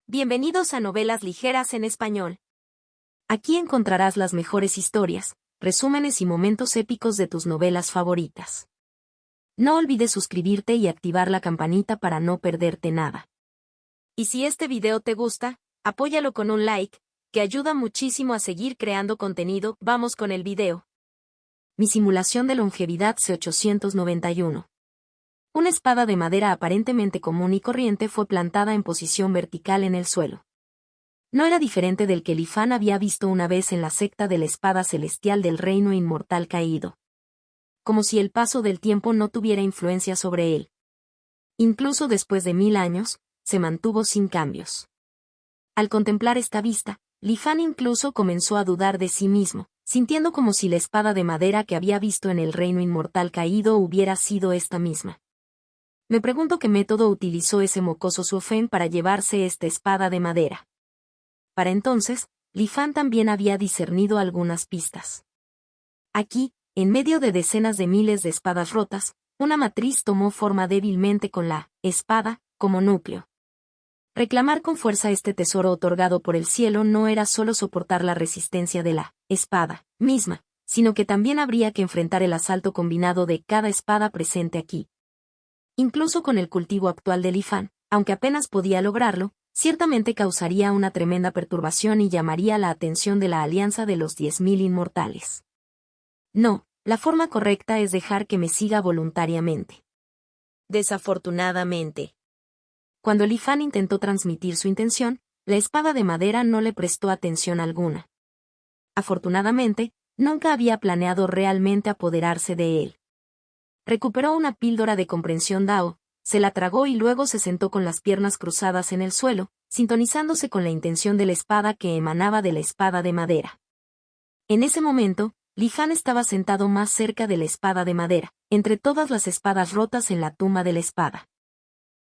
Bienvenidos a Novelas Ligeras en Español. Aquí encontrarás las mejores historias, resúmenes y momentos épicos de tus novelas favoritas. No olvides suscribirte y activar la campanita para no perderte nada. Y si este video te gusta, apóyalo con un like, que ayuda muchísimo a seguir creando contenido. Vamos con el video. Mi simulación de longevidad C891. Una espada de madera aparentemente común y corriente fue plantada en posición vertical en el suelo. No era diferente del que Li Fan había visto una vez en la secta de la espada celestial del reino inmortal caído. Como si el paso del tiempo no tuviera influencia sobre él. Incluso después de 1000 años, se mantuvo sin cambios. Al contemplar esta vista, Li Fan incluso comenzó a dudar de sí mismo, sintiendo como si la espada de madera que había visto en el reino inmortal caído hubiera sido esta misma. Me pregunto qué método utilizó ese mocoso Su Fen para llevarse esta espada de madera. Para entonces, Li Fan también había discernido algunas pistas. Aquí, en medio de decenas de miles de espadas rotas, una matriz tomó forma débilmente con la espada como núcleo. Reclamar con fuerza este tesoro otorgado por el cielo no era solo soportar la resistencia de la espada misma, sino que también habría que enfrentar el asalto combinado de cada espada presente aquí. Incluso con el cultivo actual de Li Fan, aunque apenas podía lograrlo, ciertamente causaría una tremenda perturbación y llamaría la atención de la alianza de los 10.000 inmortales. No, la forma correcta es dejar que me siga voluntariamente. Desafortunadamente. Cuando Li Fan intentó transmitir su intención, la espada de madera no le prestó atención alguna. Afortunadamente, nunca había planeado realmente apoderarse de él. Recuperó una píldora de comprensión Dao, se la tragó y luego se sentó con las piernas cruzadas en el suelo, sintonizándose con la intención de la espada que emanaba de la espada de madera. En ese momento, Li Fan estaba sentado más cerca de la espada de madera, entre todas las espadas rotas en la tumba de la espada.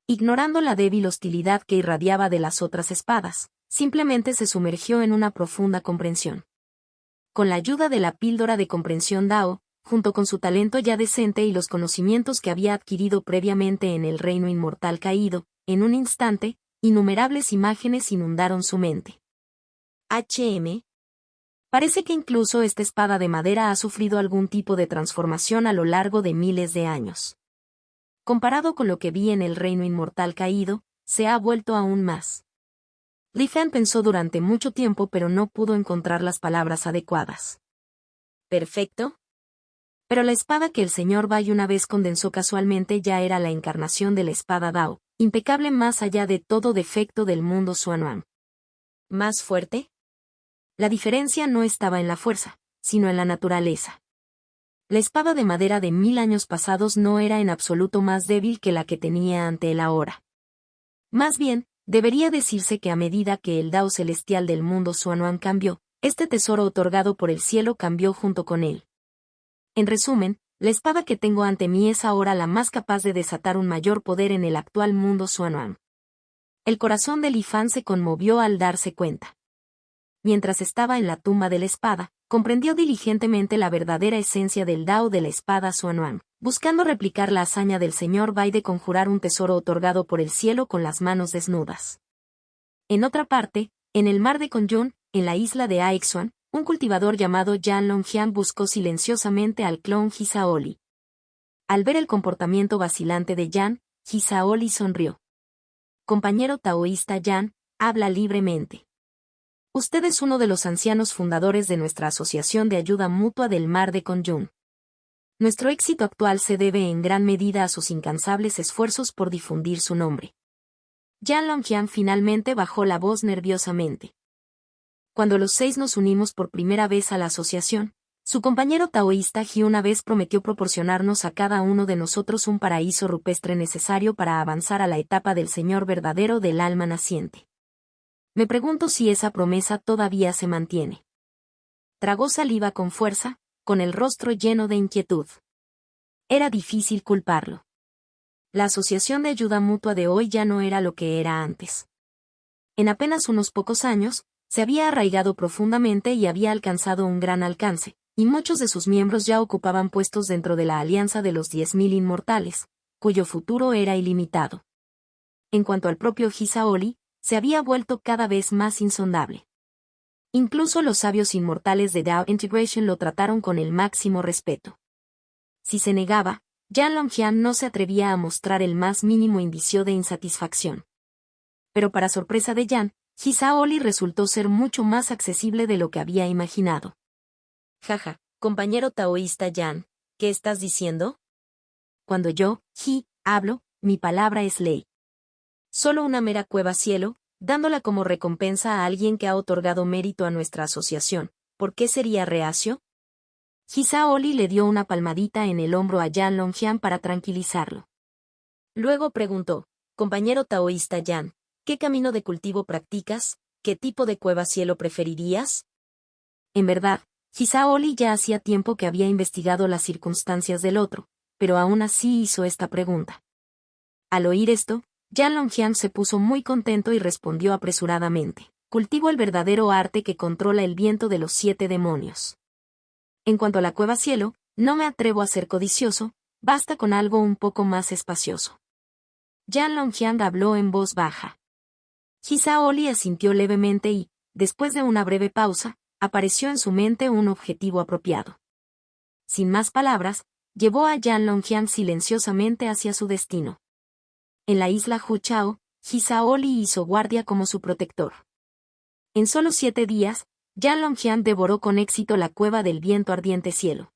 Ignorando la débil hostilidad que irradiaba de las otras espadas, simplemente se sumergió en una profunda comprensión. Con la ayuda de la píldora de comprensión Dao, junto con su talento ya decente y los conocimientos que había adquirido previamente en el reino inmortal caído, en un instante, innumerables imágenes inundaron su mente. Parece que incluso esta espada de madera ha sufrido algún tipo de transformación a lo largo de miles de años. Comparado con lo que vi en el reino inmortal caído, se ha vuelto aún más. Li Fan pensó durante mucho tiempo pero no pudo encontrar las palabras adecuadas. ¿Perfecto? Pero la espada que el señor Bai una vez condensó casualmente ya era la encarnación de la espada Dao, impecable más allá de todo defecto del mundo Xuanhuang. ¿Más fuerte? La diferencia no estaba en la fuerza, sino en la naturaleza. La espada de madera de 1000 años pasados no era en absoluto más débil que la que tenía ante él ahora. Más bien, debería decirse que a medida que el Dao celestial del mundo Xuanhuang cambió, este tesoro otorgado por el cielo cambió junto con él. En resumen, la espada que tengo ante mí es ahora la más capaz de desatar un mayor poder en el actual mundo Xuanhuang. El corazón de Li Fan se conmovió al darse cuenta. Mientras estaba en la tumba de la espada, comprendió diligentemente la verdadera esencia del Dao de la espada Xuanhuang, buscando replicar la hazaña del señor Bai de conjurar un tesoro otorgado por el cielo con las manos desnudas. En otra parte, en el mar de Congyun, en la isla de Aixuan, un cultivador llamado Yan Longjian buscó silenciosamente al clon Hisaoli. Al ver el comportamiento vacilante de Yan, Hisaoli sonrió. Compañero taoísta Yan, habla libremente. Usted es uno de los ancianos fundadores de nuestra asociación de ayuda mutua del mar de Congyun. Nuestro éxito actual se debe en gran medida a sus incansables esfuerzos por difundir su nombre. Yan Longjian finalmente bajó la voz nerviosamente. Cuando los 6 nos unimos por primera vez a la asociación, su compañero taoísta Ji una vez prometió proporcionarnos a cada uno de nosotros un paraíso rupestre necesario para avanzar a la etapa del Señor verdadero del alma naciente. Me pregunto si esa promesa todavía se mantiene. Tragó saliva con fuerza, con el rostro lleno de inquietud. Era difícil culparlo. La asociación de ayuda mutua de hoy ya no era lo que era antes. En apenas unos pocos años, se había arraigado profundamente y había alcanzado un gran alcance, y muchos de sus miembros ya ocupaban puestos dentro de la alianza de los 10.000 inmortales, cuyo futuro era ilimitado. En cuanto al propio Hisaoli, se había vuelto cada vez más insondable. Incluso los sabios inmortales de Dao Integration lo trataron con el máximo respeto. Si se negaba, Yan Longjian no se atrevía a mostrar el más mínimo indicio de insatisfacción. Pero para sorpresa de Yan, Hisaoli resultó ser mucho más accesible de lo que había imaginado. Jaja, compañero taoísta Yan, ¿qué estás diciendo? Cuando yo, hablo, mi palabra es ley. Solo una mera cueva cielo, dándola como recompensa a alguien que ha otorgado mérito a nuestra asociación, ¿por qué sería reacio? Hisaoli le dio una palmadita en el hombro a Yan Longjian para tranquilizarlo. Luego preguntó, compañero taoísta Yan, ¿qué camino de cultivo practicas? ¿Qué tipo de cueva cielo preferirías? En verdad, Hisaoli ya hacía tiempo que había investigado las circunstancias del otro, pero aún así hizo esta pregunta. Al oír esto, Yan Longjian se puso muy contento y respondió apresuradamente, cultivo el verdadero arte que controla el viento de los 7 demonios. En cuanto a la cueva cielo, no me atrevo a ser codicioso, basta con algo un poco más espacioso. Yan Longjian habló en voz baja. Hisaoli asintió levemente y, después de una breve pausa, apareció en su mente un objetivo apropiado. Sin más palabras, llevó a Yan Longjian silenciosamente hacia su destino. En la isla Huchao, Hisaoli hizo guardia como su protector. En solo 7 días, Yan Longjian devoró con éxito la cueva del viento ardiente cielo.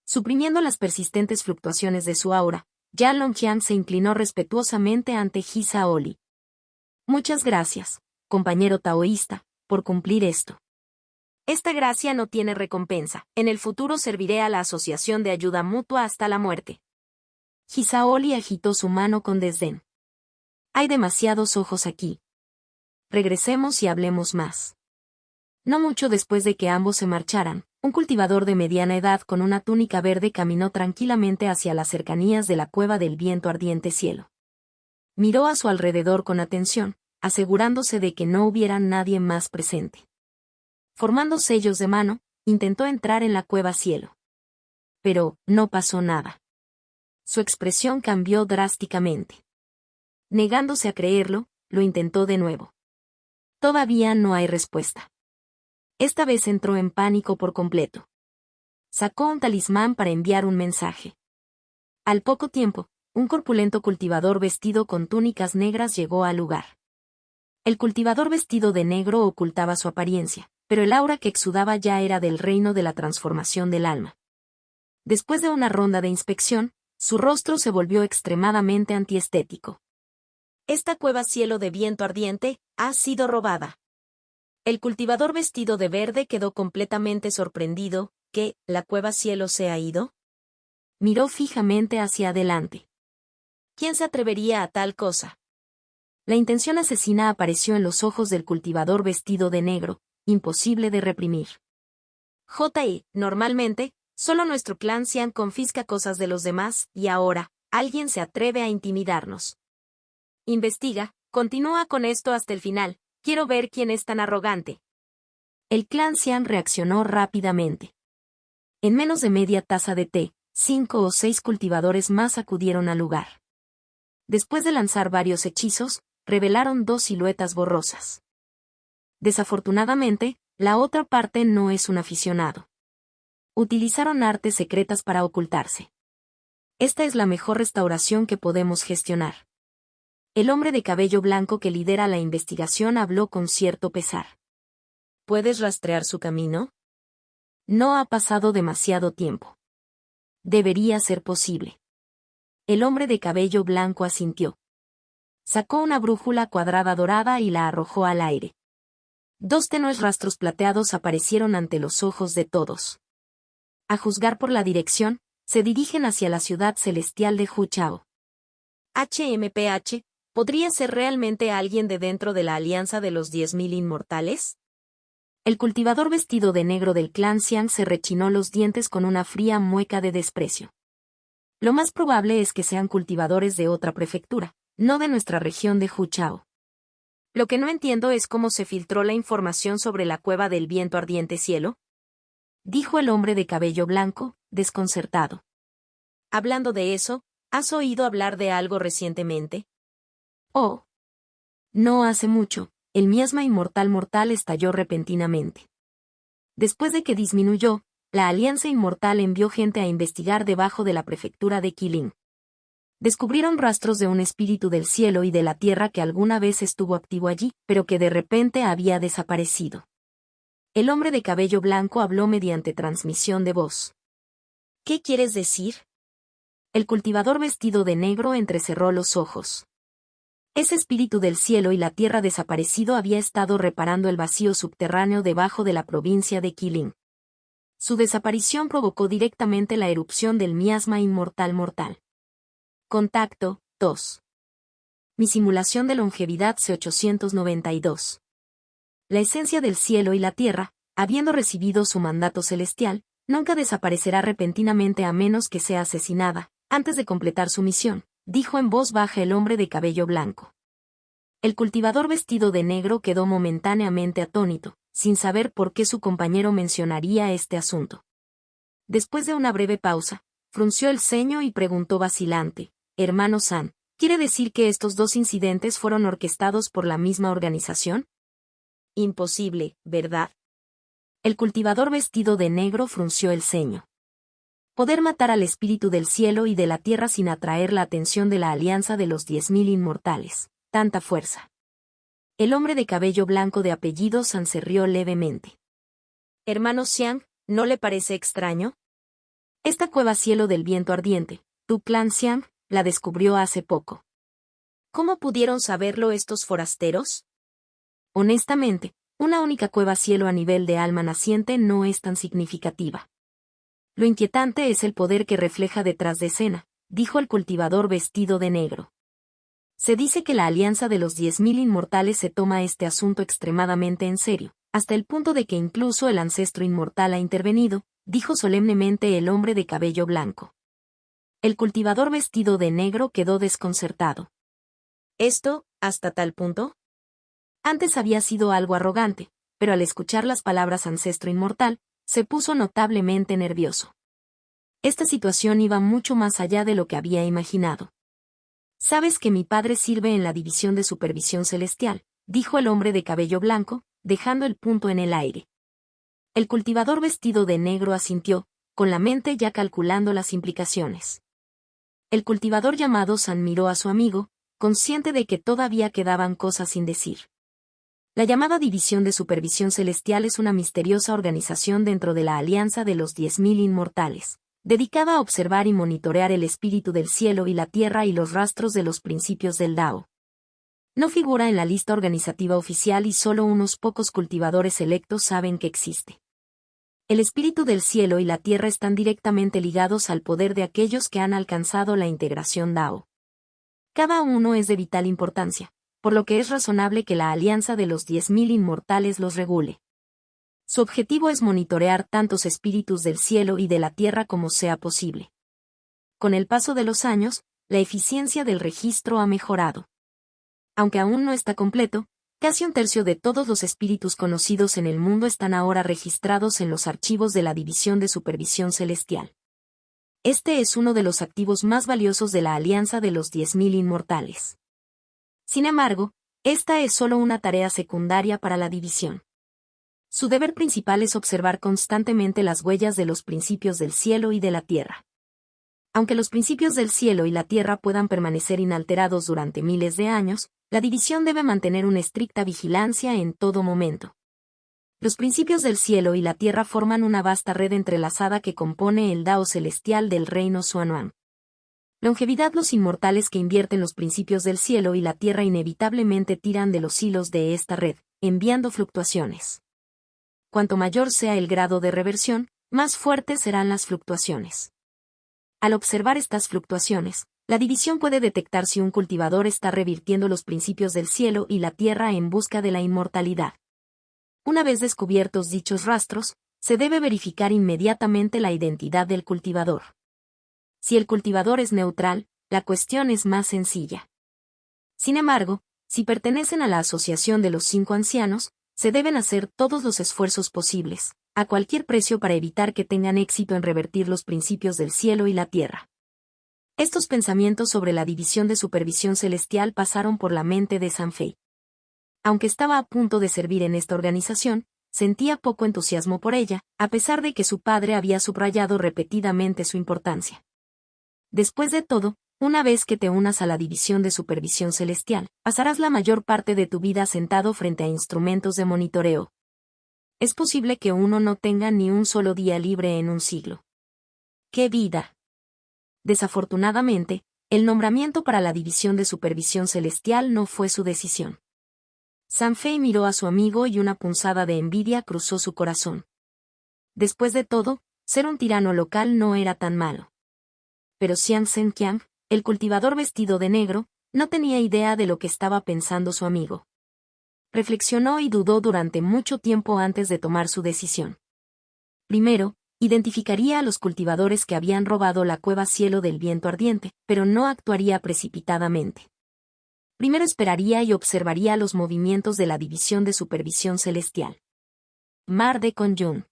Suprimiendo las persistentes fluctuaciones de su aura, Yan Longjian se inclinó respetuosamente ante Hisaoli. Muchas gracias, compañero taoísta, por cumplir esto. Esta gracia no tiene recompensa. En el futuro serviré a la asociación de ayuda mutua hasta la muerte. Hisaoli agitó su mano con desdén. Hay demasiados ojos aquí. Regresemos y hablemos más. No mucho después de que ambos se marcharan, un cultivador de mediana edad con una túnica verde caminó tranquilamente hacia las cercanías de la cueva del viento ardiente cielo. Miró a su alrededor con atención, asegurándose de que no hubiera nadie más presente. Formando sellos de mano, intentó entrar en la cueva cielo. Pero, no pasó nada. Su expresión cambió drásticamente. Negándose a creerlo, lo intentó de nuevo. Todavía no hay respuesta. Esta vez entró en pánico por completo. Sacó un talismán para enviar un mensaje. Al poco tiempo, un corpulento cultivador vestido con túnicas negras llegó al lugar. El cultivador vestido de negro ocultaba su apariencia, pero el aura que exudaba ya era del reino de la transformación del alma. Después de una ronda de inspección, su rostro se volvió extremadamente antiestético. Esta cueva cielo de viento ardiente ha sido robada. El cultivador vestido de verde quedó completamente sorprendido. ¿Qué, la cueva cielo se ha ido? Miró fijamente hacia adelante. ¿Quién se atrevería a tal cosa? La intención asesina apareció en los ojos del cultivador vestido de negro, imposible de reprimir. Normalmente, solo nuestro clan Xian confisca cosas de los demás, y ahora, alguien se atreve a intimidarnos. Investiga, continúa con esto hasta el final, quiero ver quién es tan arrogante. El clan Xian reaccionó rápidamente. En menos de media taza de té, 5 o 6 cultivadores más acudieron al lugar. Después de lanzar varios hechizos, revelaron 2 siluetas borrosas. Desafortunadamente, la otra parte no es un aficionado. Utilizaron artes secretas para ocultarse. Esta es la mejor restauración que podemos gestionar. El hombre de cabello blanco que lidera la investigación habló con cierto pesar. ¿Puedes rastrear su camino? No ha pasado demasiado tiempo. Debería ser posible. El hombre de cabello blanco asintió. Sacó una brújula cuadrada dorada y la arrojó al aire. 2 tenues rastros plateados aparecieron ante los ojos de todos. A juzgar por la dirección, se dirigen hacia la ciudad celestial de Huchao. HMPH, ¿podría ser realmente alguien de dentro de la alianza de los 10.000 inmortales? El cultivador vestido de negro del clan Xian se rechinó los dientes con una fría mueca de desprecio. Lo más probable es que sean cultivadores de otra prefectura, no de nuestra región de Huchao. Lo que no entiendo es cómo se filtró la información sobre la cueva del viento ardiente cielo, dijo el hombre de cabello blanco, desconcertado. Hablando de eso, ¿has oído hablar de algo recientemente? Oh. No hace mucho, el miasma inmortal mortal estalló repentinamente. Después de que disminuyó, la Alianza Inmortal envió gente a investigar debajo de la prefectura de Qilin. Descubrieron rastros de un espíritu del cielo y de la tierra que alguna vez estuvo activo allí, pero que de repente había desaparecido. El hombre de cabello blanco habló mediante transmisión de voz. ¿Qué quieres decir? El cultivador vestido de negro entrecerró los ojos. Ese espíritu del cielo y la tierra desaparecido había estado reparando el vacío subterráneo debajo de la provincia de Qilin. Su desaparición provocó directamente la erupción del miasma inmortal mortal. Contacto, 2. Mi simulación de longevidad C892. La esencia del cielo y la tierra, habiendo recibido su mandato celestial, nunca desaparecerá repentinamente a menos que sea asesinada, antes de completar su misión, dijo en voz baja el hombre de cabello blanco. El cultivador vestido de negro quedó momentáneamente atónito, sin saber por qué su compañero mencionaría este asunto. Después de una breve pausa, frunció el ceño y preguntó vacilante, hermano San, ¿quiere decir que estos dos incidentes fueron orquestados por la misma organización? Imposible, ¿verdad? El cultivador vestido de negro frunció el ceño. Poder matar al espíritu del cielo y de la tierra sin atraer la atención de la alianza de los 10.000 inmortales. Tanta fuerza. El hombre de cabello blanco de apellido San se rió levemente. Hermano Xiang, ¿no le parece extraño? Esta cueva cielo del viento ardiente, tu clan Xiang, la descubrió hace poco. ¿Cómo pudieron saberlo estos forasteros? Honestamente, una única cueva cielo a nivel de alma naciente no es tan significativa. Lo inquietante es el poder que refleja detrás de escena, dijo el cultivador vestido de negro. Se dice que la alianza de los 10.000 inmortales se toma este asunto extremadamente en serio, hasta el punto de que incluso el ancestro inmortal ha intervenido, dijo solemnemente el hombre de cabello blanco. El cultivador vestido de negro quedó desconcertado. ¿Esto, hasta tal punto? Antes había sido algo arrogante, pero al escuchar las palabras ancestro inmortal, se puso notablemente nervioso. Esta situación iba mucho más allá de lo que había imaginado. Sabes que mi padre sirve en la división de supervisión celestial, dijo el hombre de cabello blanco, dejando el punto en el aire. El cultivador vestido de negro asintió, con la mente ya calculando las implicaciones. El cultivador llamado San miró a su amigo, consciente de que todavía quedaban cosas sin decir. La llamada División de Supervisión Celestial es una misteriosa organización dentro de la Alianza de los 10.000 Inmortales, dedicada a observar y monitorear el espíritu del cielo y la tierra y los rastros de los principios del Dao. No figura en la lista organizativa oficial y solo unos pocos cultivadores selectos saben que existe. El espíritu del cielo y la tierra están directamente ligados al poder de aquellos que han alcanzado la integración Dao. Cada uno es de vital importancia, por lo que es razonable que la alianza de los 10.000 inmortales los regule. Su objetivo es monitorear tantos espíritus del cielo y de la tierra como sea posible. Con el paso de los años, la eficiencia del registro ha mejorado. Aunque aún no está completo, casi un tercio de todos los espíritus conocidos en el mundo están ahora registrados en los archivos de la División de Supervisión Celestial. Este es uno de los activos más valiosos de la Alianza de los 10.000 Inmortales. Sin embargo, esta es solo una tarea secundaria para la división. Su deber principal es observar constantemente las huellas de los principios del cielo y de la tierra. Aunque los principios del cielo y la tierra puedan permanecer inalterados durante miles de años, la división debe mantener una estricta vigilancia en todo momento. Los principios del cielo y la tierra forman una vasta red entrelazada que compone el Dao celestial del reino Xuanuan. Longevidad. Los inmortales que invierten los principios del cielo y la tierra inevitablemente tiran de los hilos de esta red, enviando fluctuaciones. Cuanto mayor sea el grado de reversión, más fuertes serán las fluctuaciones. Al observar estas fluctuaciones, la división puede detectar si un cultivador está revirtiendo los principios del cielo y la tierra en busca de la inmortalidad. Una vez descubiertos dichos rastros, se debe verificar inmediatamente la identidad del cultivador. Si el cultivador es neutral, la cuestión es más sencilla. Sin embargo, si pertenecen a la asociación de los 5 ancianos, se deben hacer todos los esfuerzos posibles, a cualquier precio para evitar que tengan éxito en revertir los principios del cielo y la tierra. Estos pensamientos sobre la división de supervisión celestial pasaron por la mente de Sanfei. Aunque estaba a punto de servir en esta organización, sentía poco entusiasmo por ella, a pesar de que su padre había subrayado repetidamente su importancia. Después de todo, una vez que te unas a la División de Supervisión Celestial, pasarás la mayor parte de tu vida sentado frente a instrumentos de monitoreo. Es posible que uno no tenga ni un solo día libre en un siglo. ¡Qué vida! Desafortunadamente, el nombramiento para la División de Supervisión Celestial no fue su decisión. Sanfei miró a su amigo y una punzada de envidia cruzó su corazón. Después de todo, ser un tirano local no era tan malo. Pero Xiang Zhenqiang, el cultivador vestido de negro, no tenía idea de lo que estaba pensando su amigo. Reflexionó y dudó durante mucho tiempo antes de tomar su decisión. Primero, identificaría a los cultivadores que habían robado la cueva Cielo del Viento Ardiente, pero no actuaría precipitadamente. Primero esperaría y observaría los movimientos de la División de Supervisión Celestial. Mar de Konyun.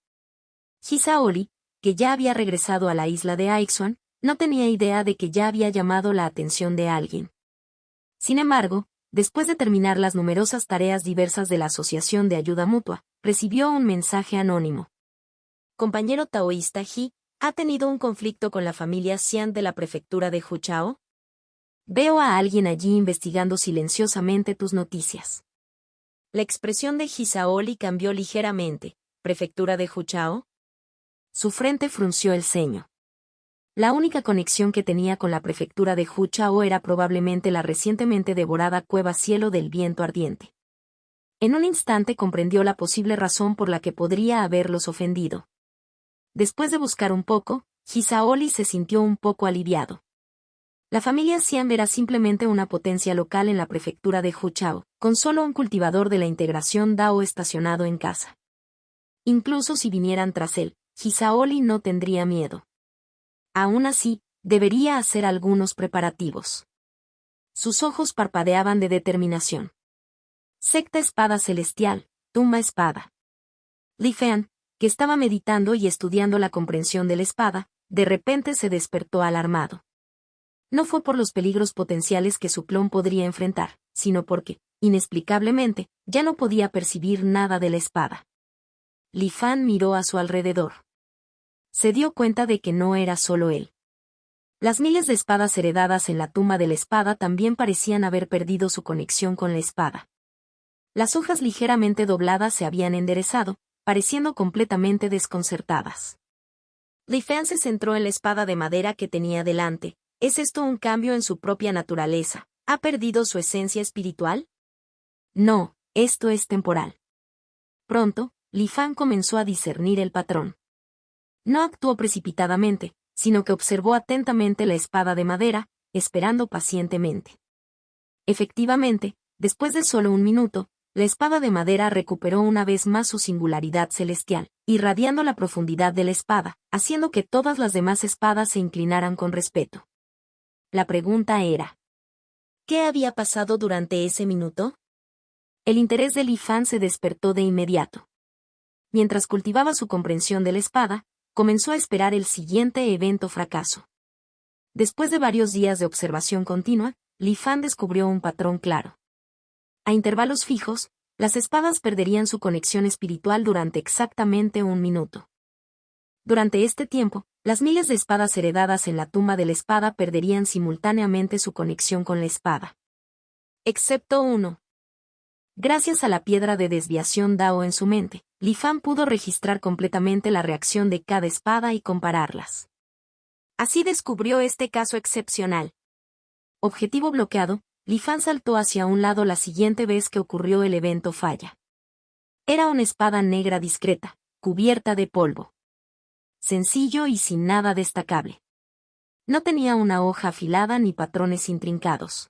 Hisaori, que ya había regresado a la isla de Aixuan, no tenía idea de que ya había llamado la atención de alguien. Sin embargo, después de terminar las numerosas tareas diversas de la Asociación de Ayuda Mutua, recibió un mensaje anónimo. Compañero taoísta Ji, ¿ha tenido un conflicto con la familia Xian de la prefectura de Huchao? Veo a alguien allí investigando silenciosamente tus noticias. La expresión de Hisaori cambió ligeramente. ¿Prefectura de Huchao? Su frente frunció el ceño. La única conexión que tenía con la prefectura de Huchao era probablemente la recientemente devorada cueva Cielo del Viento Ardiente. En un instante comprendió la posible razón por la que podría haberlos ofendido. Después de buscar un poco, Hisaori se sintió un poco aliviado. La familia Xian era simplemente una potencia local en la prefectura de Huchao, con solo un cultivador de la integración Dao estacionado en casa. Incluso si vinieran tras él, Hisaori no tendría miedo. Aún así, debería hacer algunos preparativos. Sus ojos parpadeaban de determinación. Secta Espada Celestial, tumba espada. Li Fan, que estaba meditando y estudiando la comprensión de la espada, de repente se despertó alarmado. No fue por los peligros potenciales que su clon podría enfrentar, sino porque, inexplicablemente, ya no podía percibir nada de la espada. Li Fan miró a su alrededor. Se dio cuenta de que no era solo él. Las miles de espadas heredadas en la tumba de la espada también parecían haber perdido su conexión con la espada. Las hojas ligeramente dobladas se habían enderezado, pareciendo completamente desconcertadas. Li Fan se centró en la espada de madera que tenía delante. ¿Es esto un cambio en su propia naturaleza? ¿Ha perdido su esencia espiritual? No, esto es temporal. Pronto, Li Fan comenzó a discernir el patrón. No actuó precipitadamente, sino que observó atentamente la espada de madera, esperando pacientemente. Efectivamente, después de solo un minuto, la espada de madera recuperó una vez más su singularidad celestial, irradiando la profundidad de la espada, haciendo que todas las demás espadas se inclinaran con respeto. La pregunta era: ¿qué había pasado durante ese minuto? El interés de Li Fan se despertó de inmediato. Mientras cultivaba su comprensión de la espada, comenzó a esperar el siguiente evento fracaso. Después de varios días de observación continua, Li Fan descubrió un patrón claro. A intervalos fijos, las espadas perderían su conexión espiritual durante exactamente un minuto. Durante este tiempo, las miles de espadas heredadas en la tumba de la espada perderían simultáneamente su conexión con la espada. Excepto uno. Gracias a la piedra de desviación Dao en su mente, Li Fan pudo registrar completamente la reacción de cada espada y compararlas. Así descubrió este caso excepcional. Objetivo bloqueado, Li Fan saltó hacia un lado la siguiente vez que ocurrió el evento falla. Era una espada negra discreta, cubierta de polvo. Sencillo y sin nada destacable. No tenía una hoja afilada ni patrones intrincados.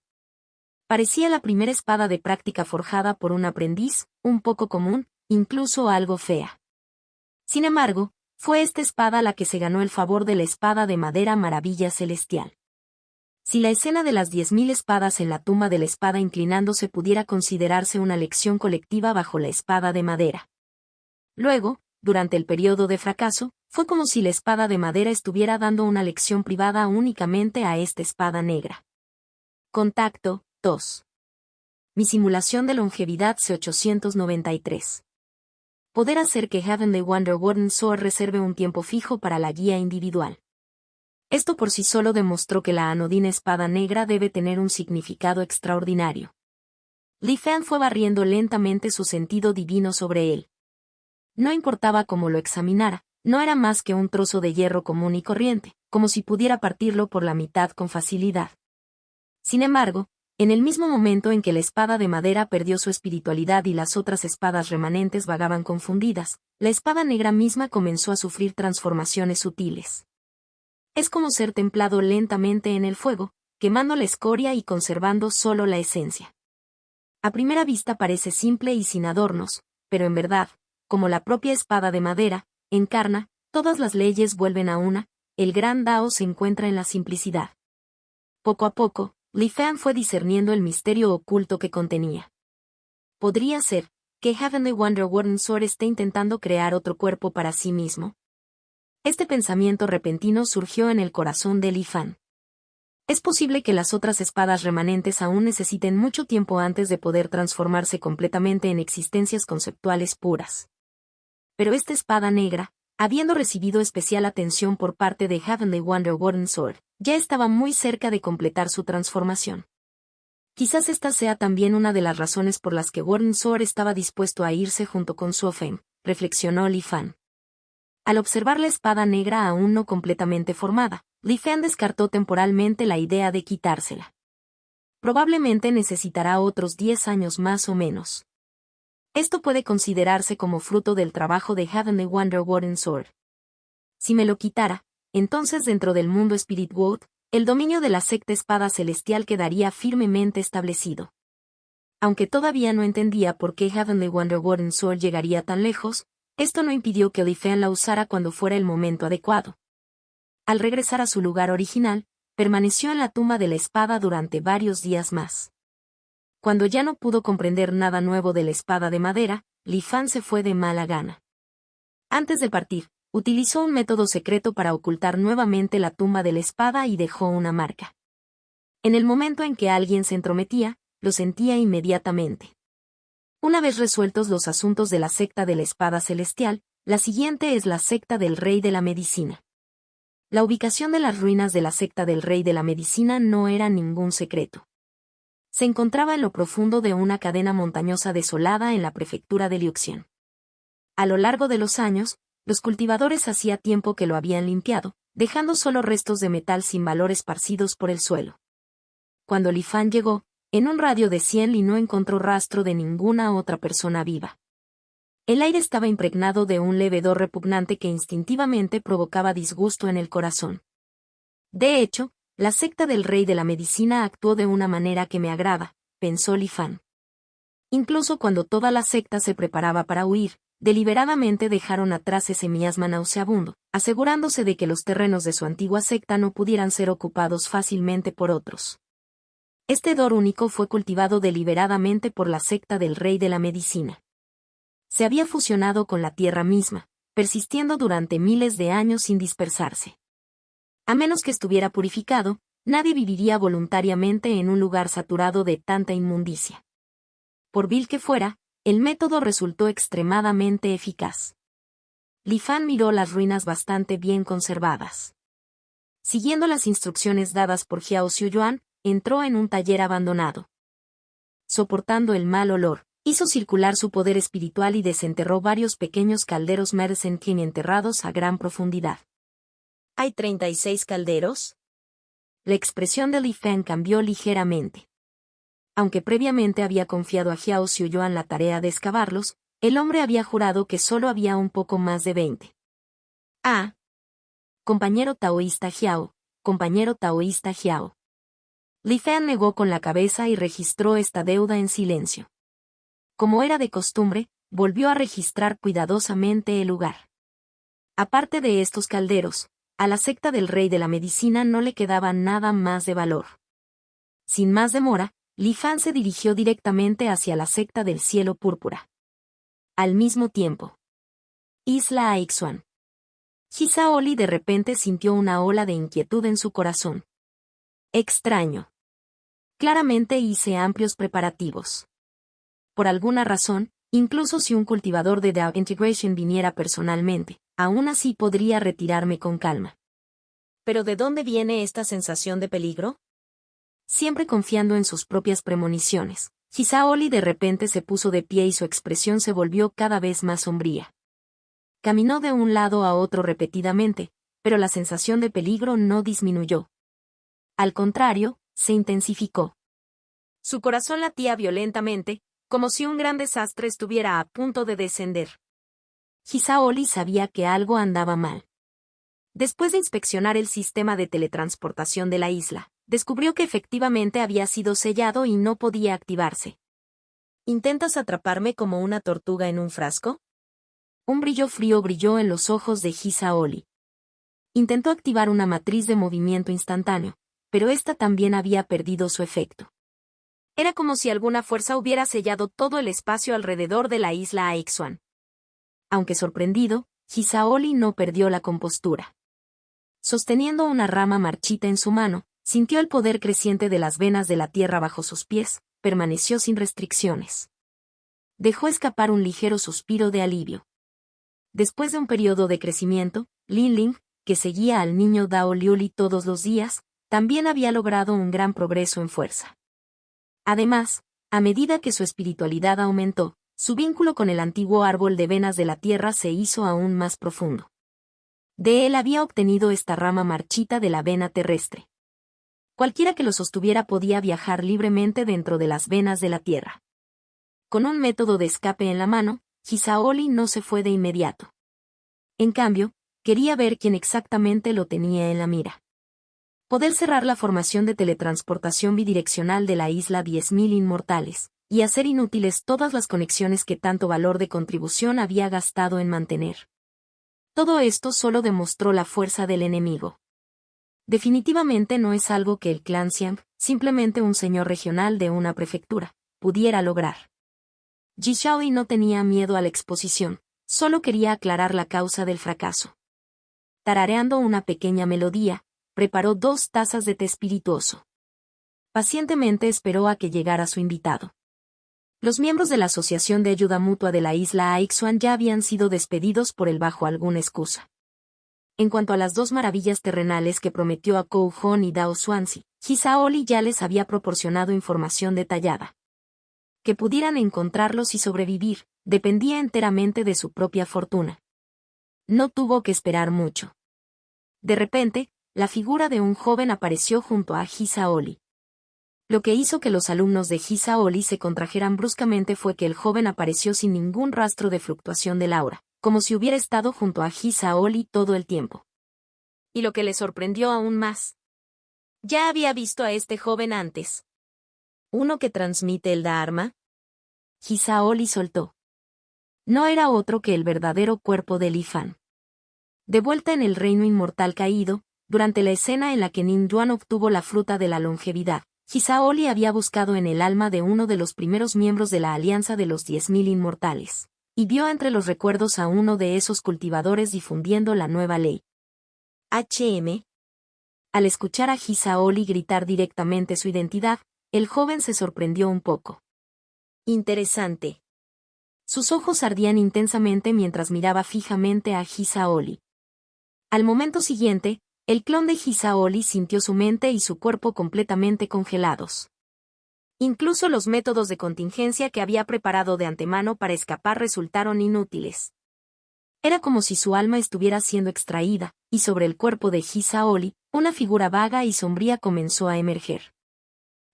Parecía la primera espada de práctica forjada por un aprendiz, un poco común, incluso algo fea. Sin embargo, fue esta espada la que se ganó el favor de la espada de madera Maravilla Celestial. Si la escena de las 10.000 espadas en la tumba de la espada inclinándose pudiera considerarse una lección colectiva bajo la espada de madera. Luego, durante el periodo de fracaso, fue como si la espada de madera estuviera dando una lección privada únicamente a esta espada negra. Contacto 2. Mi simulación de longevidad C893. Poder hacer que Heavenly Wonder Wooden Sword reserve un tiempo fijo para la guía individual. Esto por sí solo demostró que la anodina espada negra debe tener un significado extraordinario. Li Fan fue barriendo lentamente su sentido divino sobre él. No importaba cómo lo examinara, no era más que un trozo de hierro común y corriente, como si pudiera partirlo por la mitad con facilidad. Sin embargo, en el mismo momento en que la espada de madera perdió su espiritualidad y las otras espadas remanentes vagaban confundidas, la espada negra misma comenzó a sufrir transformaciones sutiles. Es como ser templado lentamente en el fuego, quemando la escoria y conservando solo la esencia. A primera vista parece simple y sin adornos, pero en verdad, como la propia espada de madera, encarna, todas las leyes vuelven a una, el gran Dao se encuentra en la simplicidad. Poco a poco, Li Fan fue discerniendo el misterio oculto que contenía. ¿Podría ser que Heavenly Wonder Wooden Sword esté intentando crear otro cuerpo para sí mismo? Este pensamiento repentino surgió en el corazón de Li Fan. Es posible que las otras espadas remanentes aún necesiten mucho tiempo antes de poder transformarse completamente en existencias conceptuales puras. Pero esta espada negra, habiendo recibido especial atención por parte de Heavenly Wonder Wooden Sword, ya estaba muy cerca de completar su transformación. Quizás esta sea también una de las razones por las que Wooden Sword estaba dispuesto a irse junto con Su Feng, reflexionó Li Fan. Al observar la espada negra aún no completamente formada, Li Fan descartó temporalmente la idea de quitársela. Probablemente necesitará otros 10 años más o menos. Esto puede considerarse como fruto del trabajo de Heavenly Wonder Wooden Sword. Si me lo quitara, entonces dentro del mundo Spirit World, el dominio de la secta espada celestial quedaría firmemente establecido. Aunque todavía no entendía por qué Heavenly Wonder Wooden Sword llegaría tan lejos, esto no impidió que Li Fan la usara cuando fuera el momento adecuado. Al regresar a su lugar original, permaneció en la tumba de la espada durante varios días más. Cuando ya no pudo comprender nada nuevo de la espada de madera, Li Fan se fue de mala gana. Antes de partir, utilizó un método secreto para ocultar nuevamente la tumba de la espada y dejó una marca. En el momento en que alguien se entrometía, lo sentía inmediatamente. Una vez resueltos los asuntos de la secta de la espada celestial, la siguiente es la secta del Rey de la Medicina. La ubicación de las ruinas de la secta del Rey de la Medicina no era ningún secreto. Se encontraba en lo profundo de una cadena montañosa desolada en la prefectura de Liuxian. A lo largo de los años, los cultivadores hacía tiempo que lo habían limpiado, dejando solo restos de metal sin valor esparcidos por el suelo. Cuando Li Fan llegó, en un radio de 100 li no encontró rastro de ninguna otra persona viva. El aire estaba impregnado de un leve hedor repugnante que instintivamente provocaba disgusto en el corazón. De hecho, la secta del Rey de la Medicina actuó de una manera que me agrada, pensó Li Fan. Incluso cuando toda la secta se preparaba para huir, deliberadamente dejaron atrás ese miasma nauseabundo, asegurándose de que los terrenos de su antigua secta no pudieran ser ocupados fácilmente por otros. Este hedor único fue cultivado deliberadamente por la secta del Rey de la Medicina. Se había fusionado con la tierra misma, persistiendo durante miles de años sin dispersarse. A menos que estuviera purificado, nadie viviría voluntariamente en un lugar saturado de tanta inmundicia. Por vil que fuera, el método resultó extremadamente eficaz. Li Fan miró las ruinas bastante bien conservadas. Siguiendo las instrucciones dadas por Xiao Xiuyuan, entró en un taller abandonado. Soportando el mal olor, hizo circular su poder espiritual y desenterró varios pequeños calderos Medicine King enterrados a gran profundidad. ¿Hay 36 calderos? La expresión de Li Fan cambió ligeramente. Aunque previamente había confiado a Xiao Xiuyuan la tarea de excavarlos, el hombre había jurado que solo había un poco más de 20. Ah. Compañero taoísta Xiao, compañero taoísta Xiao. Li Fan negó con la cabeza y registró esta deuda en silencio. Como era de costumbre, volvió a registrar cuidadosamente el lugar. Aparte de estos calderos, a la secta del Rey de la Medicina no le quedaba nada más de valor. Sin más demora, Li Fan se dirigió directamente hacia la secta del cielo púrpura. Al mismo tiempo. Isla Aixuan. Hisaoli de repente sintió una ola de inquietud en su corazón. Extraño. Claramente hice amplios preparativos. Por alguna razón, incluso si un cultivador de DAO Integration viniera personalmente, aún así podría retirarme con calma. ¿Pero de dónde viene esta sensación de peligro? Siempre confiando en sus propias premoniciones, Hisaoli de repente se puso de pie y su expresión se volvió cada vez más sombría. Caminó de un lado a otro repetidamente, pero la sensación de peligro no disminuyó. Al contrario, se intensificó. Su corazón latía violentamente, como si un gran desastre estuviera a punto de descender. Hisaoli sabía que algo andaba mal. Después de inspeccionar el sistema de teletransportación de la isla, descubrió que efectivamente había sido sellado y no podía activarse. ¿Intentas atraparme como una tortuga en un frasco? Un brillo frío brilló en los ojos de Hisaoli. Intentó activar una matriz de movimiento instantáneo, pero esta también había perdido su efecto. Era como si alguna fuerza hubiera sellado todo el espacio alrededor de la isla Aixuan. Aunque sorprendido, Hisaoli no perdió la compostura. Sosteniendo una rama marchita en su mano, sintió el poder creciente de las venas de la tierra bajo sus pies, permaneció sin restricciones. Dejó escapar un ligero suspiro de alivio. Después de un periodo de crecimiento, Linling, que seguía al niño Dao Liuli todos los días, también había logrado un gran progreso en fuerza. Además, a medida que su espiritualidad aumentó, su vínculo con el antiguo árbol de venas de la tierra se hizo aún más profundo. De él había obtenido esta rama marchita de la vena terrestre. Cualquiera que lo sostuviera podía viajar libremente dentro de las venas de la tierra. Con un método de escape en la mano, Hisaoli no se fue de inmediato. En cambio, quería ver quién exactamente lo tenía en la mira. Poder cerrar la formación de teletransportación bidireccional de la isla 10.000 inmortales, y hacer inútiles todas las conexiones que tanto valor de contribución había gastado en mantener. Todo esto solo demostró la fuerza del enemigo. Definitivamente no es algo que el clan Xiang, simplemente un señor regional de una prefectura, pudiera lograr. Ji Shaoyi no tenía miedo a la exposición, solo quería aclarar la causa del fracaso. Tarareando una pequeña melodía, preparó 2 tazas de té espirituoso. Pacientemente esperó a que llegara su invitado. Los miembros de la Asociación de Ayuda Mutua de la isla Aixuan ya habían sido despedidos por el bajo alguna excusa. En cuanto a las 2 maravillas terrenales que prometió a Kou Hon y Dao Xuanzi, Hisaoli ya les había proporcionado información detallada. Que pudieran encontrarlos y sobrevivir, dependía enteramente de su propia fortuna. No tuvo que esperar mucho. De repente, la figura de un joven apareció junto a Hisaoli. Lo que hizo que los alumnos de Hisaoli se contrajeran bruscamente fue que el joven apareció sin ningún rastro de fluctuación del aura, como si hubiera estado junto a Hisaoli todo el tiempo. Y lo que le sorprendió aún más. Ya había visto a este joven antes. ¿Uno que transmite el Dharma? Hisaoli soltó. No era otro que el verdadero cuerpo de Li Fan. De vuelta en el reino inmortal caído, durante la escena en la que Nin Yuan obtuvo la fruta de la longevidad, Hisaoli había buscado en el alma de uno de los primeros miembros de la Alianza de los 10.000 Inmortales, y vio entre los recuerdos a uno de esos cultivadores difundiendo la nueva ley. HM. Al escuchar a Hisaoli gritar directamente su identidad, el joven se sorprendió un poco. Interesante. Sus ojos ardían intensamente mientras miraba fijamente a Hisaoli. Al momento siguiente, el clon de Hisaoli sintió su mente y su cuerpo completamente congelados. Incluso los métodos de contingencia que había preparado de antemano para escapar resultaron inútiles. Era como si su alma estuviera siendo extraída, y sobre el cuerpo de Hisaoli, una figura vaga y sombría comenzó a emerger.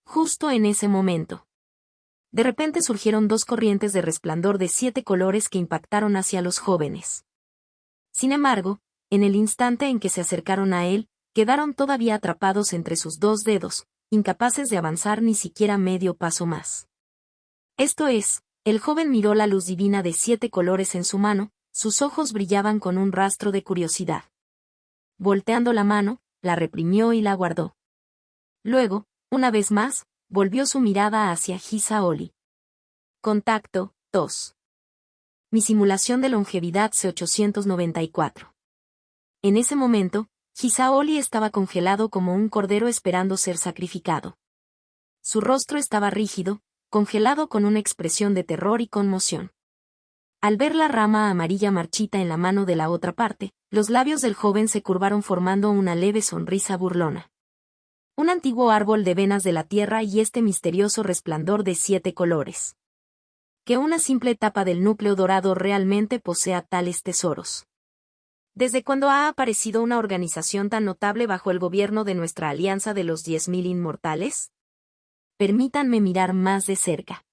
Justo en ese momento. De repente surgieron 2 corrientes de resplandor de 7 colores que impactaron hacia los jóvenes. Sin embargo, en el instante en que se acercaron a él, quedaron todavía atrapados entre sus 2 dedos, incapaces de avanzar ni siquiera medio paso más. Esto es, el joven miró la luz divina de 7 colores en su mano, sus ojos brillaban con un rastro de curiosidad. Volteando la mano, la reprimió y la guardó. Luego, una vez más, volvió su mirada hacia Hisaoli. Contacto, 2. Mi simulación de longevidad C894. En ese momento, Hisaoli estaba congelado como un cordero esperando ser sacrificado. Su rostro estaba rígido, congelado con una expresión de terror y conmoción. Al ver la rama amarilla marchita en la mano de la otra parte, los labios del joven se curvaron formando una leve sonrisa burlona. Un antiguo árbol de venas de la tierra y este misterioso resplandor de 7 colores. Que una simple tapa del núcleo dorado realmente posea tales tesoros. ¿Desde cuándo ha aparecido una organización tan notable bajo el gobierno de nuestra alianza de los 10.000 inmortales? Permítanme mirar más de cerca.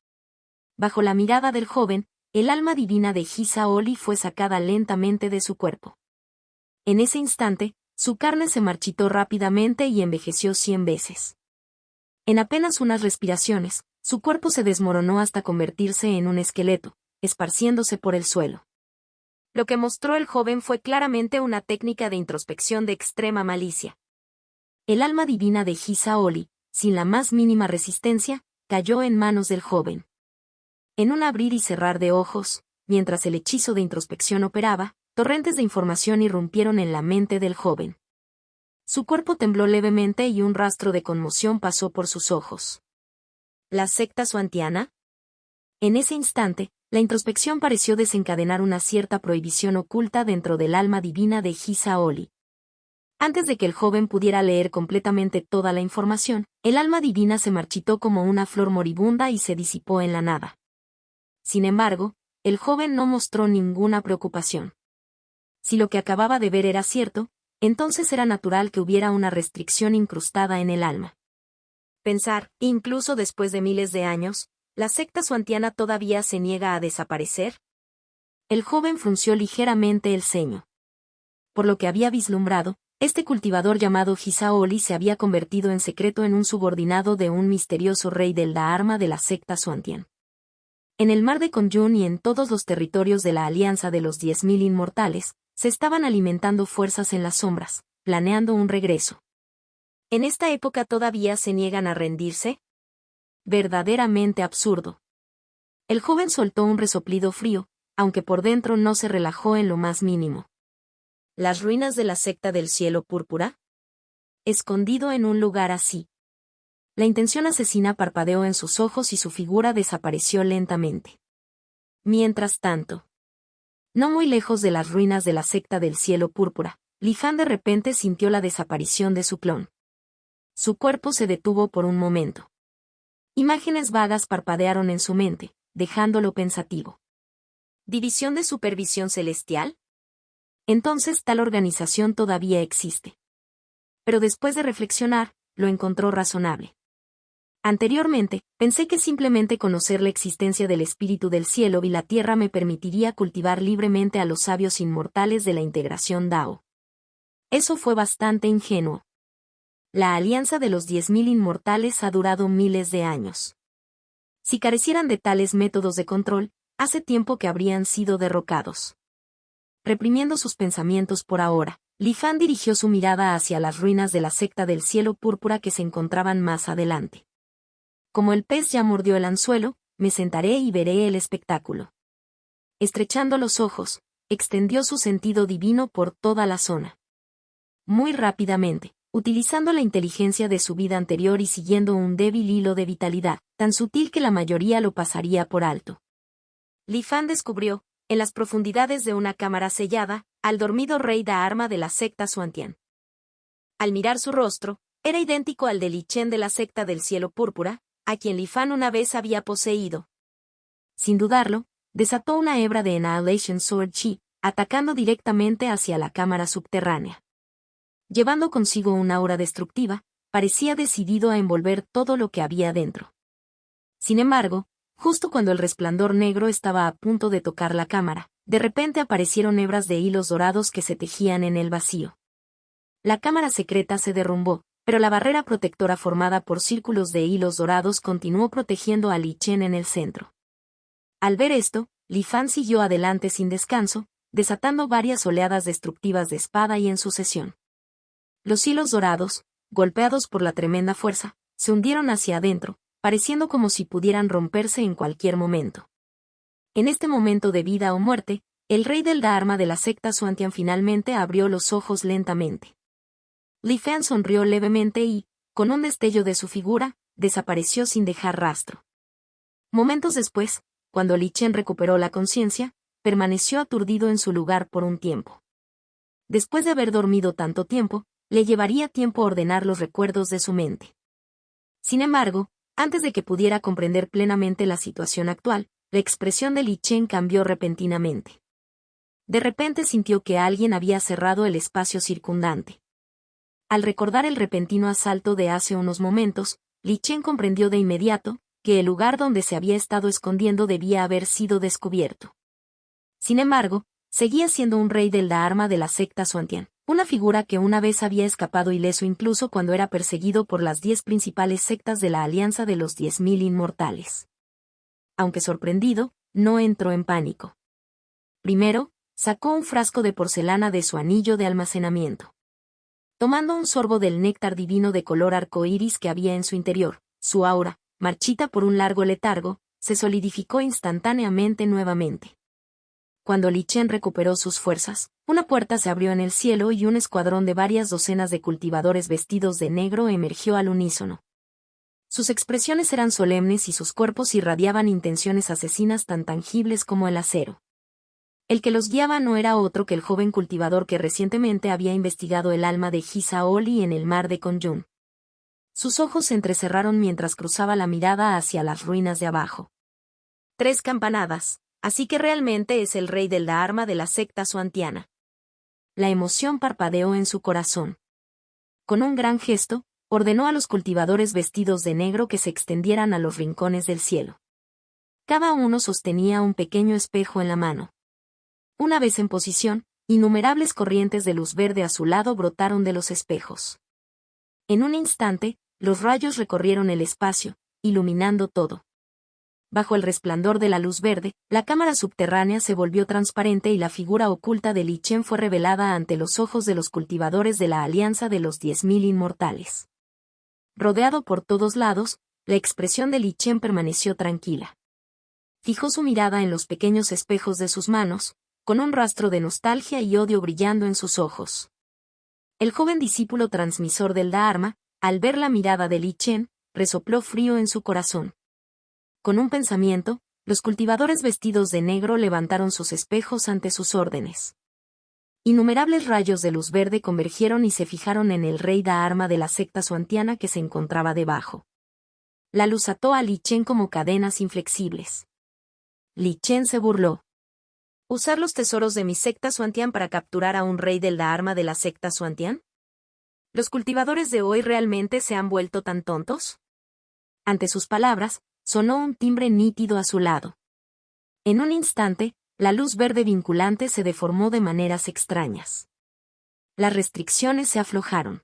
Bajo la mirada del joven, el alma divina de Hisa-Oli fue sacada lentamente de su cuerpo. En ese instante, su carne se marchitó rápidamente y envejeció 100 veces. En apenas unas respiraciones, su cuerpo se desmoronó hasta convertirse en un esqueleto, esparciéndose por el suelo. Lo que mostró el joven fue claramente una técnica de introspección de extrema malicia. El alma divina de Hisa-Oli, sin la más mínima resistencia, cayó en manos del joven. En un abrir y cerrar de ojos, mientras el hechizo de introspección operaba, torrentes de información irrumpieron en la mente del joven. Su cuerpo tembló levemente y un rastro de conmoción pasó por sus ojos. ¿La secta suantiana? En ese instante, la introspección pareció desencadenar una cierta prohibición oculta dentro del alma divina de Hisa-Oli. Antes de que el joven pudiera leer completamente toda la información, el alma divina se marchitó como una flor moribunda y se disipó en la nada. Sin embargo, el joven no mostró ninguna preocupación. Si lo que acababa de ver era cierto, entonces era natural que hubiera una restricción incrustada en el alma. Pensar, incluso después de miles de años, ¿la secta suantiana todavía se niega a desaparecer? El joven frunció ligeramente el ceño. Por lo que había vislumbrado, este cultivador llamado Hisa-Oli se había convertido en secreto en un subordinado de un misterioso rey del Dharma de la secta suantian. En el mar de Konyun y en todos los territorios de la Alianza de los 10.000 Inmortales, se estaban alimentando fuerzas en las sombras, planeando un regreso. ¿En esta época todavía se niegan a rendirse? Verdaderamente absurdo. El joven soltó un resoplido frío, aunque por dentro no se relajó en lo más mínimo. ¿Las ruinas de la secta del cielo púrpura? Escondido en un lugar así. La intención asesina parpadeó en sus ojos y su figura desapareció lentamente. Mientras tanto, no muy lejos de las ruinas de la secta del cielo púrpura, Li Fan de repente sintió la desaparición de su clon. Su cuerpo se detuvo por un momento. Imágenes vagas parpadearon en su mente, dejándolo pensativo. ¿División de Supervisión Celestial? Entonces tal organización todavía existe. Pero después de reflexionar, lo encontró razonable. Anteriormente, pensé que simplemente conocer la existencia del espíritu del cielo y la tierra me permitiría cultivar libremente a los sabios inmortales de la integración Dao. Eso fue bastante ingenuo. La alianza de los 10.000 inmortales ha durado miles de años. Si carecieran de tales métodos de control, hace tiempo que habrían sido derrocados. Reprimiendo sus pensamientos por ahora, Li Fan dirigió su mirada hacia las ruinas de la secta del cielo púrpura que se encontraban más adelante. Como el pez ya mordió el anzuelo, me sentaré y veré el espectáculo. Estrechando los ojos, extendió su sentido divino por toda la zona. Muy rápidamente, utilizando la inteligencia de su vida anterior y siguiendo un débil hilo de vitalidad, tan sutil que la mayoría lo pasaría por alto. Li Fan descubrió, en las profundidades de una cámara sellada, al dormido rey Dharma de la secta Suantian. Al mirar su rostro, era idéntico al de Li Chen de la secta del cielo púrpura, a quien Li Fan una vez había poseído. Sin dudarlo, desató una hebra de Annihilation Sword Chi, atacando directamente hacia la cámara subterránea. Llevando consigo una aura destructiva, parecía decidido a envolver todo lo que había dentro. Sin embargo, justo cuando el resplandor negro estaba a punto de tocar la cámara, de repente aparecieron hebras de hilos dorados que se tejían en el vacío. La cámara secreta se derrumbó, pero la barrera protectora formada por círculos de hilos dorados continuó protegiendo a Li Chen en el centro. Al ver esto, Li Fan siguió adelante sin descanso, desatando varias oleadas destructivas de espada y en sucesión. Los hilos dorados, golpeados por la tremenda fuerza, se hundieron hacia adentro, pareciendo como si pudieran romperse en cualquier momento. En este momento de vida o muerte, el rey del Dharma de la secta Suantian finalmente abrió los ojos lentamente. Li Fan sonrió levemente y, con un destello de su figura, desapareció sin dejar rastro. Momentos después, cuando Li Chen recuperó la conciencia, permaneció aturdido en su lugar por un tiempo. Después de haber dormido tanto tiempo, le llevaría tiempo ordenar los recuerdos de su mente. Sin embargo, antes de que pudiera comprender plenamente la situación actual, la expresión de Li Chen cambió repentinamente. De repente sintió que alguien había cerrado el espacio circundante. Al recordar el repentino asalto de hace unos momentos, Li Chen comprendió de inmediato que el lugar donde se había estado escondiendo debía haber sido descubierto. Sin embargo, seguía siendo un rey del Dharma de la secta Xuantian, una figura que una vez había escapado ileso incluso cuando era perseguido por las 10 principales sectas de la Alianza de los 10.000 Inmortales. Aunque sorprendido, no entró en pánico. Primero, sacó un frasco de porcelana de su anillo de almacenamiento. Tomando un sorbo del néctar divino de color arcoíris que había en su interior, su aura, marchita por un largo letargo, se solidificó instantáneamente nuevamente. Cuando Li Chen recuperó sus fuerzas, una puerta se abrió en el cielo y un escuadrón de varias docenas de cultivadores vestidos de negro emergió al unísono. Sus expresiones eran solemnes y sus cuerpos irradiaban intenciones asesinas tan tangibles como el acero. El que los guiaba no era otro que el joven cultivador que recientemente había investigado el alma de Hisaoli en el mar de Konyun. Sus ojos se entrecerraron mientras cruzaba la mirada hacia las ruinas de abajo. 3 campanadas. Así que realmente es el rey del Dharma de la secta Xuantiana. La emoción parpadeó en su corazón. Con un gran gesto, ordenó a los cultivadores vestidos de negro que se extendieran a los rincones del cielo. Cada uno sostenía un pequeño espejo en la mano. Una vez en posición, innumerables corrientes de luz verde azulado brotaron de los espejos. En un instante, los rayos recorrieron el espacio, iluminando todo. Bajo el resplandor de la luz verde, la cámara subterránea se volvió transparente y la figura oculta de Li Chen fue revelada ante los ojos de los cultivadores de la Alianza de los 10.000 Inmortales. Rodeado por todos lados, la expresión de Li Chen permaneció tranquila. Fijó su mirada en los pequeños espejos de sus manos, con un rastro de nostalgia y odio brillando en sus ojos. El joven discípulo transmisor del Dharma, al ver la mirada de Li Chen, resopló frío en su corazón. Con un pensamiento, los cultivadores vestidos de negro levantaron sus espejos ante sus órdenes. Innumerables rayos de luz verde convergieron y se fijaron en el rey Dharma de la secta Xuantiana que se encontraba debajo. La luz ató a Li Chen como cadenas inflexibles. Li Chen se burló. ¿Usar los tesoros de mi secta Xuantian para capturar a un rey del Dharma de la secta Xuantian? ¿Los cultivadores de hoy realmente se han vuelto tan tontos? Ante sus palabras, sonó un timbre nítido a su lado. En un instante, la luz verde vinculante se deformó de maneras extrañas. Las restricciones se aflojaron.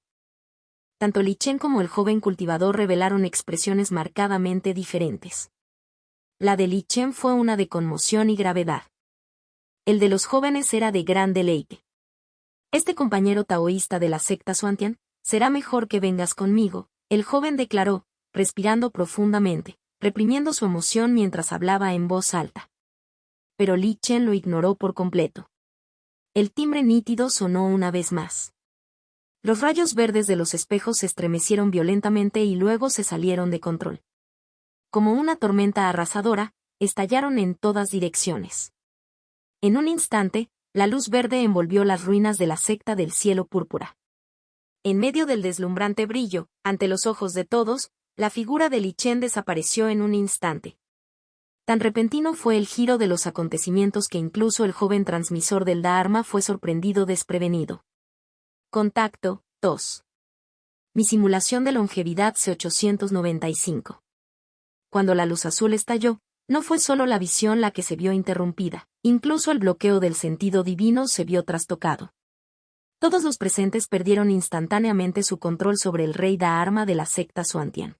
Tanto Li Chen como el joven cultivador revelaron expresiones marcadamente diferentes. La de Li Chen fue una de conmoción y gravedad. El de los jóvenes era de gran deleite. Este compañero taoísta de la secta Xuantian, será mejor que vengas conmigo, el joven declaró, respirando profundamente, reprimiendo su emoción mientras hablaba en voz alta. Pero Li Chen lo ignoró por completo. El timbre nítido sonó una vez más. Los rayos verdes de los espejos se estremecieron violentamente y luego se salieron de control. Como una tormenta arrasadora, estallaron en todas direcciones. En un instante, la luz verde envolvió las ruinas de la secta del cielo púrpura. En medio del deslumbrante brillo, ante los ojos de todos, la figura de Li Chen desapareció en un instante. Tan repentino fue el giro de los acontecimientos que incluso el joven transmisor del Dharma fue sorprendido desprevenido. Contacto, 2. Mi simulación de longevidad C895. Cuando la luz azul estalló, no fue solo la visión la que se vio interrumpida, incluso el bloqueo del sentido divino se vio trastocado. Todos los presentes perdieron instantáneamente su control sobre el rey Dharma de la secta Xuantian.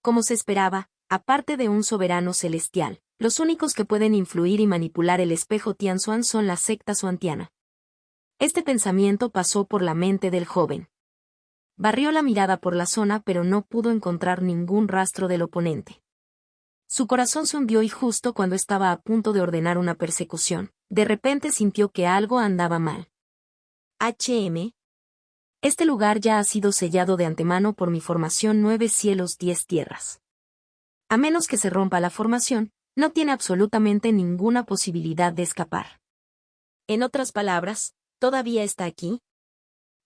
Como se esperaba, aparte de un soberano celestial, los únicos que pueden influir y manipular el espejo Tianxuan son la secta Xuantiana. Este pensamiento pasó por la mente del joven. Barrió la mirada por la zona pero no pudo encontrar ningún rastro del oponente. Su corazón se hundió y justo cuando estaba a punto de ordenar una persecución, de repente sintió que algo andaba mal. HM. Este lugar ya ha sido sellado de antemano por mi formación 9 cielos 10 tierras. A menos que se rompa la formación, no tiene absolutamente ninguna posibilidad de escapar. En otras palabras, ¿todavía está aquí?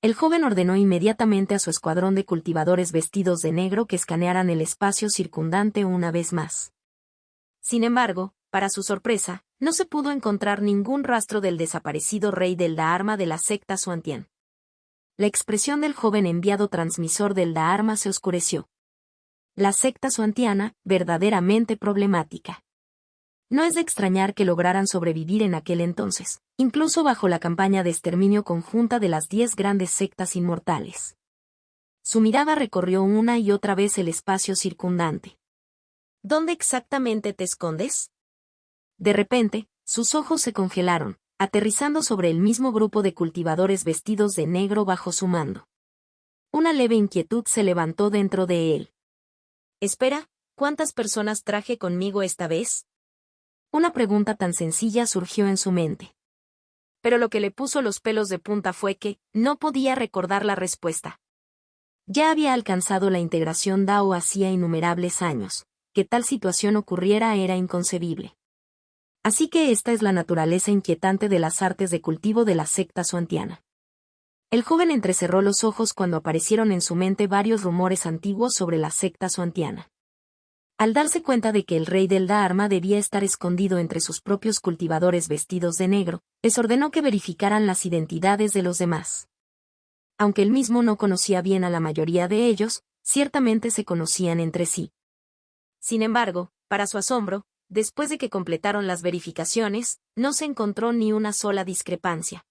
El joven ordenó inmediatamente a su escuadrón de cultivadores vestidos de negro que escanearan el espacio circundante una vez más. Sin embargo, para su sorpresa, no se pudo encontrar ningún rastro del desaparecido rey del Dharma de la secta Xuantian. La expresión del joven enviado transmisor del Dharma se oscureció. La secta xuantiana, verdaderamente problemática. No es de extrañar que lograran sobrevivir en aquel entonces, incluso bajo la campaña de exterminio conjunta de las 10 grandes sectas inmortales. Su mirada recorrió una y otra vez el espacio circundante. ¿Dónde exactamente te escondes? De repente, sus ojos se congelaron, aterrizando sobre el mismo grupo de cultivadores vestidos de negro bajo su mando. Una leve inquietud se levantó dentro de él. Espera, ¿cuántas personas traje conmigo esta vez? Una pregunta tan sencilla surgió en su mente. Pero lo que le puso los pelos de punta fue que no podía recordar la respuesta. Ya había alcanzado la integración Dao hacía innumerables años. Que tal situación ocurriera era inconcebible. Así que esta es la naturaleza inquietante de las artes de cultivo de la secta xuantiana. El joven entrecerró los ojos cuando aparecieron en su mente varios rumores antiguos sobre la secta xuantiana. Al darse cuenta de que el rey del Dharma debía estar escondido entre sus propios cultivadores vestidos de negro, les ordenó que verificaran las identidades de los demás. Aunque él mismo no conocía bien a la mayoría de ellos, ciertamente se conocían entre sí. Sin embargo, para su asombro, después de que completaron las verificaciones, no se encontró ni una sola discrepancia.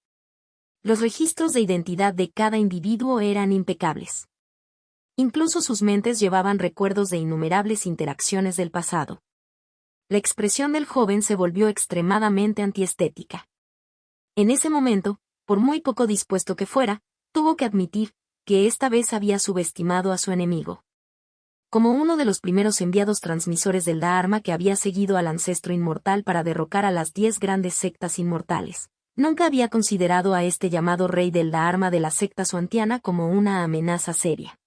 Los registros de identidad de cada individuo eran impecables. Incluso sus mentes llevaban recuerdos de innumerables interacciones del pasado. La expresión del joven se volvió extremadamente antiestética. En ese momento, por muy poco dispuesto que fuera, tuvo que admitir que esta vez había subestimado a su enemigo. Como uno de los primeros enviados transmisores del Dharma que había seguido al ancestro inmortal para derrocar a las 10 grandes sectas inmortales, nunca había considerado a este llamado rey del Dharma de la secta xuantiana como una amenaza seria.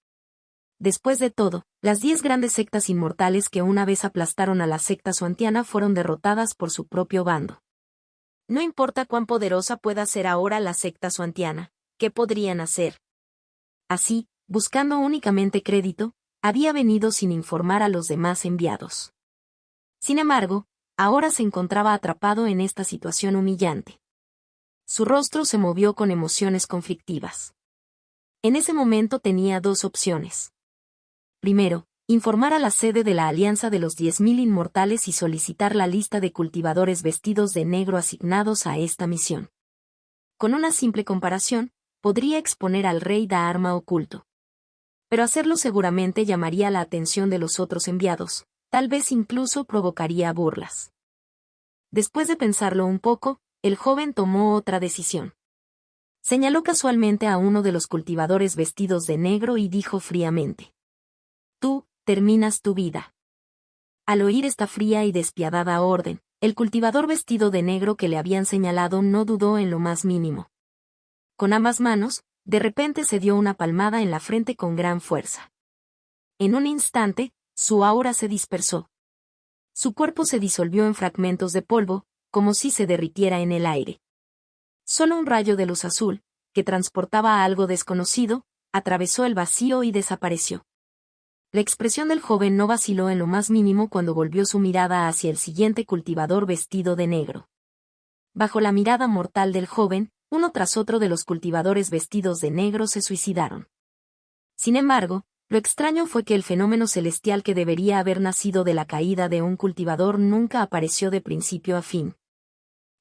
Después de todo, las 10 grandes sectas inmortales que una vez aplastaron a la secta xuantiana fueron derrotadas por su propio bando. No importa cuán poderosa pueda ser ahora la secta xuantiana, ¿qué podrían hacer? Así, buscando únicamente crédito, había venido sin informar a los demás enviados. Sin embargo, ahora se encontraba atrapado en esta situación humillante. Su rostro se movió con emociones conflictivas. En ese momento tenía dos opciones. Primero, informar a la sede de la Alianza de los 10.000 Inmortales y solicitar la lista de cultivadores vestidos de negro asignados a esta misión. Con una simple comparación, podría exponer al rey Dharma oculto. Pero hacerlo seguramente llamaría la atención de los otros enviados, tal vez incluso provocaría burlas. Después de pensarlo un poco, el joven tomó otra decisión. Señaló casualmente a uno de los cultivadores vestidos de negro y dijo fríamente: «Tú, terminas tu vida». Al oír esta fría y despiadada orden, el cultivador vestido de negro que le habían señalado no dudó en lo más mínimo. Con ambas manos, de repente se dio una palmada en la frente con gran fuerza. En un instante, su aura se dispersó. Su cuerpo se disolvió en fragmentos de polvo, como si se derritiera en el aire. Solo un rayo de luz azul, que transportaba a algo desconocido, atravesó el vacío y desapareció. La expresión del joven no vaciló en lo más mínimo cuando volvió su mirada hacia el siguiente cultivador vestido de negro. Bajo la mirada mortal del joven, uno tras otro de los cultivadores vestidos de negro se suicidaron. Sin embargo, lo extraño fue que el fenómeno celestial que debería haber nacido de la caída de un cultivador nunca apareció de principio a fin.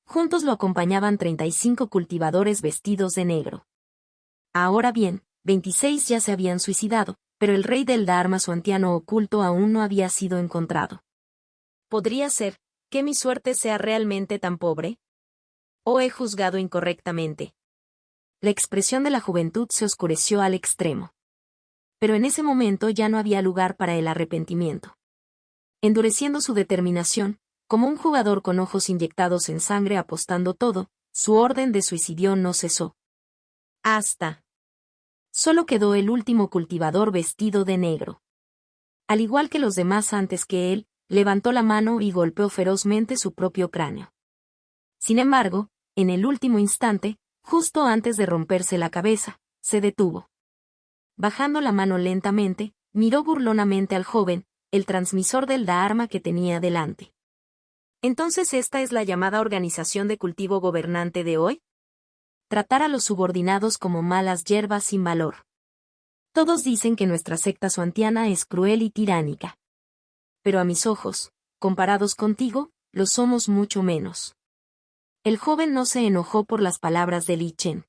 Juntos lo acompañaban 35 cultivadores vestidos de negro. Ahora bien, 26 ya se habían suicidado, pero el rey del Dharma xuantiano oculto aún no había sido encontrado. ¿Podría ser que mi suerte sea realmente tan pobre? ¿O he juzgado incorrectamente? La expresión de la juventud se oscureció al extremo. Pero en ese momento ya no había lugar para el arrepentimiento. Endureciendo su determinación, como un jugador con ojos inyectados en sangre apostando todo, su orden de suicidio no cesó. Hasta Solo quedó el último cultivador vestido de negro. Al igual que los demás antes que él, levantó la mano y golpeó ferozmente su propio cráneo. Sin embargo, en el último instante, justo antes de romperse la cabeza, se detuvo. Bajando la mano lentamente, miró burlonamente al joven, el transmisor del Dharma que tenía delante. ¿Entonces esta es la llamada organización de cultivo gobernante de hoy? Tratar a los subordinados como malas hierbas sin valor. Todos dicen que nuestra secta suantiana es cruel y tiránica. Pero a mis ojos, comparados contigo, lo somos mucho menos. El joven no se enojó por las palabras de Li Chen.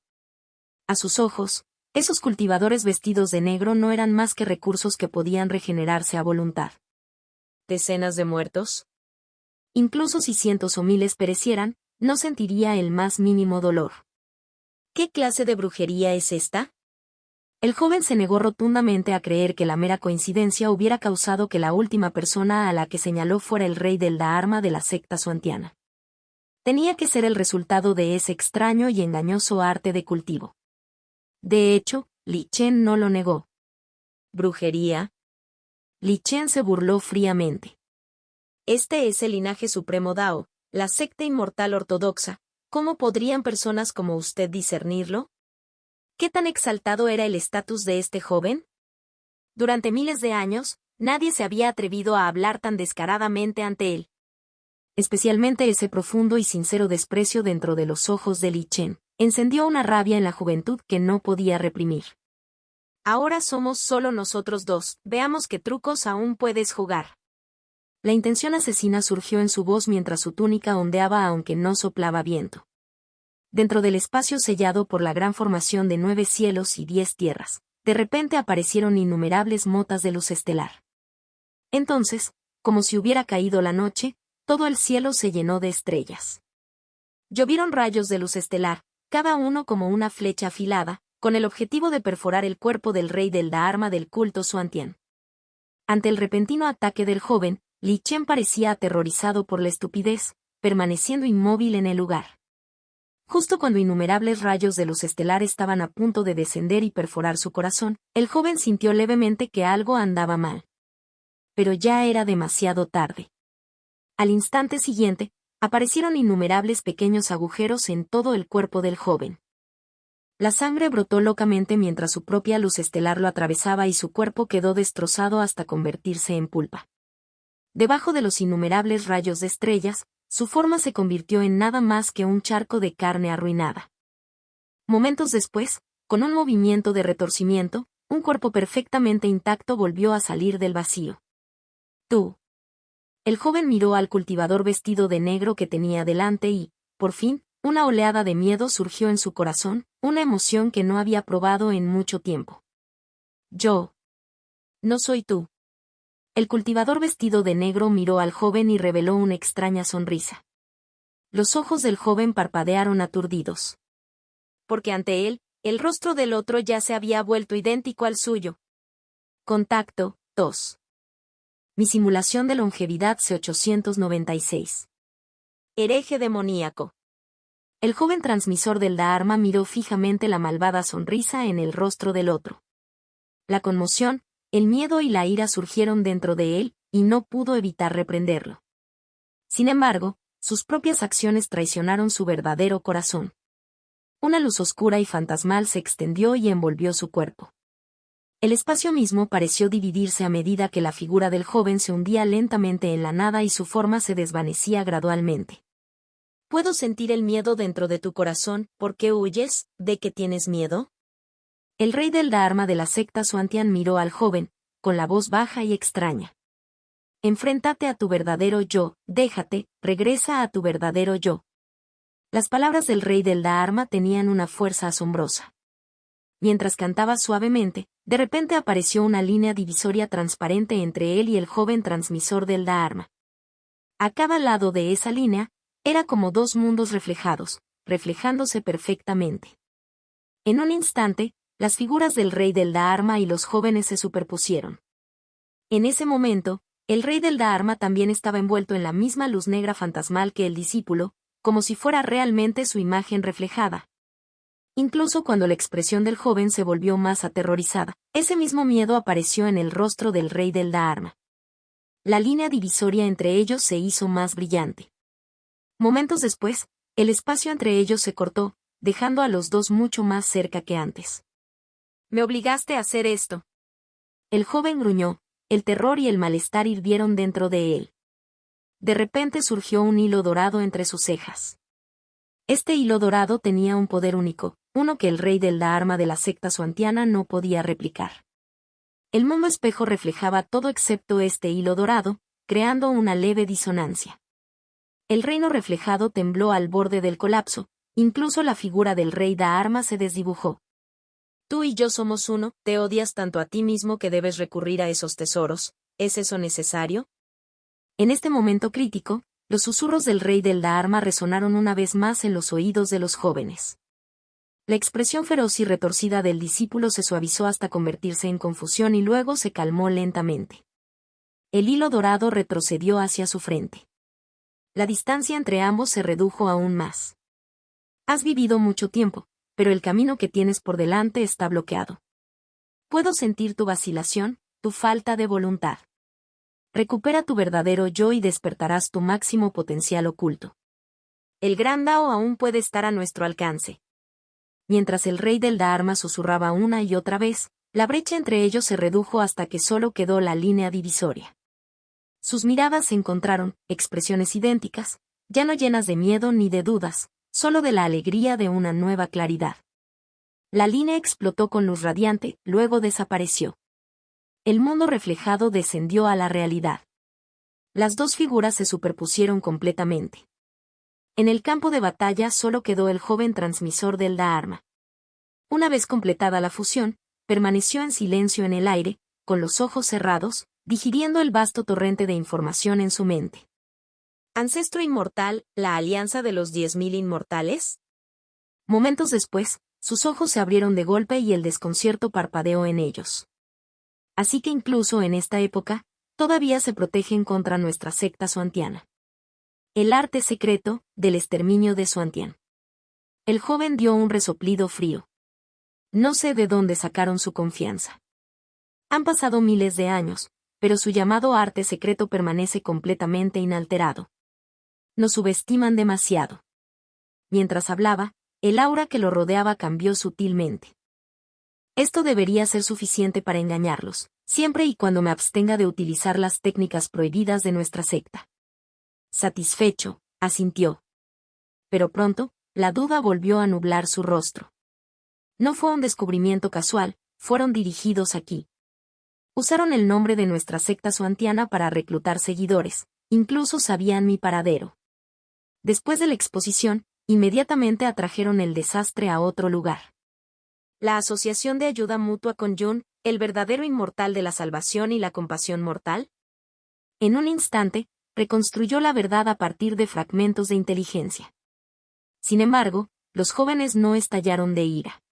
A sus ojos, esos cultivadores vestidos de negro no eran más que recursos que podían regenerarse a voluntad. ¿Decenas de muertos? Incluso si cientos o miles perecieran, no sentiría el más mínimo dolor. ¿Qué clase de brujería es esta? El joven se negó rotundamente a creer que la mera coincidencia hubiera causado que la última persona a la que señaló fuera el rey del Dharma de la secta suantiana. Tenía que ser el resultado de ese extraño y engañoso arte de cultivo. De hecho, Li Chen no lo negó. ¿Brujería? Li Chen se burló fríamente. Este es el linaje supremo Dao, la secta inmortal ortodoxa. ¿Cómo podrían personas como usted discernirlo? ¿Qué tan exaltado era el estatus de este joven? Durante miles de años, nadie se había atrevido a hablar tan descaradamente ante él. Especialmente ese profundo y sincero desprecio dentro de los ojos de Li Chen, encendió una rabia en la juventud que no podía reprimir. Ahora somos solo nosotros dos, veamos qué trucos aún puedes jugar. La intención asesina surgió en su voz mientras su túnica ondeaba aunque no soplaba viento. Dentro del espacio sellado por la gran formación de 9 cielos y 10 tierras, de repente aparecieron innumerables motas de luz estelar. Entonces, como si hubiera caído la noche, todo el cielo se llenó de estrellas. Llovieron rayos de luz estelar, cada uno como una flecha afilada, con el objetivo de perforar el cuerpo del rey del Dharma del culto Xuantian. Ante el repentino ataque del joven, Li Chen parecía aterrorizado por la estupidez, permaneciendo inmóvil en el lugar. Justo cuando innumerables rayos de luz estelar estaban a punto de descender y perforar su corazón, el joven sintió levemente que algo andaba mal. Pero ya era demasiado tarde. Al instante siguiente, aparecieron innumerables pequeños agujeros en todo el cuerpo del joven. La sangre brotó locamente mientras su propia luz estelar lo atravesaba y su cuerpo quedó destrozado hasta convertirse en pulpa. Debajo de los innumerables rayos de estrellas, su forma se convirtió en nada más que un charco de carne arruinada. Momentos después, con un movimiento de retorcimiento, un cuerpo perfectamente intacto volvió a salir del vacío. Tú. El joven miró al cultivador vestido de negro que tenía delante y, por fin, una oleada de miedo surgió en su corazón, una emoción que no había probado en mucho tiempo. Yo. No soy tú. El cultivador vestido de negro miró al joven y reveló una extraña sonrisa. Los ojos del joven parpadearon aturdidos. Porque ante él, el rostro del otro ya se había vuelto idéntico al suyo. Contacto, tos. Mi simulación de longevidad C896. Hereje demoníaco. El joven transmisor del Dharma miró fijamente la malvada sonrisa en el rostro del otro. La conmoción, el miedo y la ira surgieron dentro de él, y no pudo evitar reprenderlo. Sin embargo, sus propias acciones traicionaron su verdadero corazón. Una luz oscura y fantasmal se extendió y envolvió su cuerpo. El espacio mismo pareció dividirse a medida que la figura del joven se hundía lentamente en la nada y su forma se desvanecía gradualmente. Puedo sentir el miedo dentro de tu corazón. ¿Por qué huyes? ¿De qué tienes miedo? El rey del Dharma de la secta Xuantian miró al joven, con la voz baja y extraña. Enfréntate a tu verdadero yo, déjate, regresa a tu verdadero yo. Las palabras del rey del Dharma tenían una fuerza asombrosa. Mientras cantaba suavemente, de repente apareció una línea divisoria transparente entre él y el joven transmisor del Dharma. A cada lado de esa línea, era como dos mundos reflejados, reflejándose perfectamente. En un instante, las figuras del rey del Dharma y los jóvenes se superpusieron. En ese momento, el rey del Dharma también estaba envuelto en la misma luz negra fantasmal que el discípulo, como si fuera realmente su imagen reflejada. Incluso cuando la expresión del joven se volvió más aterrorizada, ese mismo miedo apareció en el rostro del rey del Dharma. La línea divisoria entre ellos se hizo más brillante. Momentos después, el espacio entre ellos se cortó, dejando a los dos mucho más cerca que antes. «Me obligaste a hacer esto». El joven gruñó, el terror y el malestar hirvieron dentro de él. De repente surgió un hilo dorado entre sus cejas. Este hilo dorado tenía un poder único, uno que el rey del Dharma de la secta suantiana no podía replicar. El mundo espejo reflejaba todo excepto este hilo dorado, creando una leve disonancia. El reino reflejado tembló al borde del colapso, incluso la figura del rey Dharma se desdibujó. «Tú y yo somos uno, te odias tanto a ti mismo que debes recurrir a esos tesoros, ¿es eso necesario?». En este momento crítico, los susurros del rey del Dharma resonaron una vez más en los oídos de los jóvenes. La expresión feroz y retorcida del discípulo se suavizó hasta convertirse en confusión y luego se calmó lentamente. El hilo dorado retrocedió hacia su frente. La distancia entre ambos se redujo aún más. «Has vivido mucho tiempo, pero el camino que tienes por delante está bloqueado. Puedo sentir tu vacilación, tu falta de voluntad. Recupera tu verdadero yo y despertarás tu máximo potencial oculto. El gran Dao aún puede estar a nuestro alcance». Mientras el rey del Dharma susurraba una y otra vez, la brecha entre ellos se redujo hasta que solo quedó la línea divisoria. Sus miradas se encontraron, expresiones idénticas, ya no llenas de miedo ni de dudas, solo de la alegría de una nueva claridad. La línea explotó con luz radiante, luego desapareció. El mundo reflejado descendió a la realidad. Las dos figuras se superpusieron completamente. En el campo de batalla solo quedó el joven transmisor del Dharma. Una vez completada la fusión, permaneció en silencio en el aire, con los ojos cerrados, digiriendo el vasto torrente de información en su mente. ¿Ancestro inmortal, la alianza de los 10.000 inmortales? Momentos después, sus ojos se abrieron de golpe y el desconcierto parpadeó en ellos. Así que incluso en esta época, todavía se protegen contra nuestra secta suantiana. El arte secreto del exterminio de Suantian. El joven dio un resoplido frío. No sé de dónde sacaron su confianza. Han pasado miles de años, pero su llamado arte secreto permanece completamente inalterado. Nos subestiman demasiado. Mientras hablaba, el aura que lo rodeaba cambió sutilmente. Esto debería ser suficiente para engañarlos, siempre y cuando me abstenga de utilizar las técnicas prohibidas de nuestra secta. Satisfecho, asintió. Pero pronto, la duda volvió a nublar su rostro. No fue un descubrimiento casual, fueron dirigidos aquí. Usaron el nombre de nuestra secta suantiana para reclutar seguidores, incluso sabían mi paradero. Después de la exposición, inmediatamente atrajeron el desastre a otro lugar. La Asociación de Ayuda Mutua con Yun, el verdadero inmortal de la salvación y la compasión mortal. En un instante, reconstruyó la verdad a partir de fragmentos de inteligencia. Sin embargo, los jóvenes no estallaron de ira.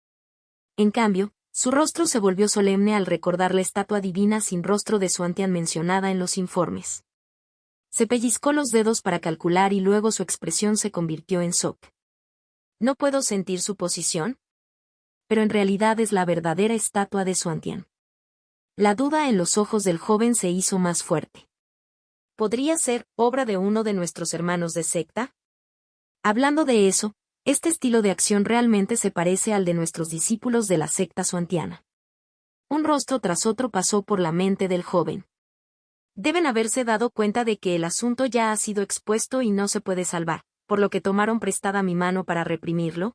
En cambio, su rostro se volvió solemne al recordar la estatua divina sin rostro de Suantian mencionada en los informes. Se pellizcó los dedos para calcular y luego su expresión se convirtió en shock. ¿No puedo sentir su posición? Pero en realidad es la verdadera estatua de Suantian. La duda en los ojos del joven se hizo más fuerte. ¿Podría ser obra de uno de nuestros hermanos de secta? Hablando de eso, este estilo de acción realmente se parece al de nuestros discípulos de la secta suantiana. Un rostro tras otro pasó por la mente del joven. Deben haberse dado cuenta de que el asunto ya ha sido expuesto y no se puede salvar, por lo que tomaron prestada mi mano para reprimirlo.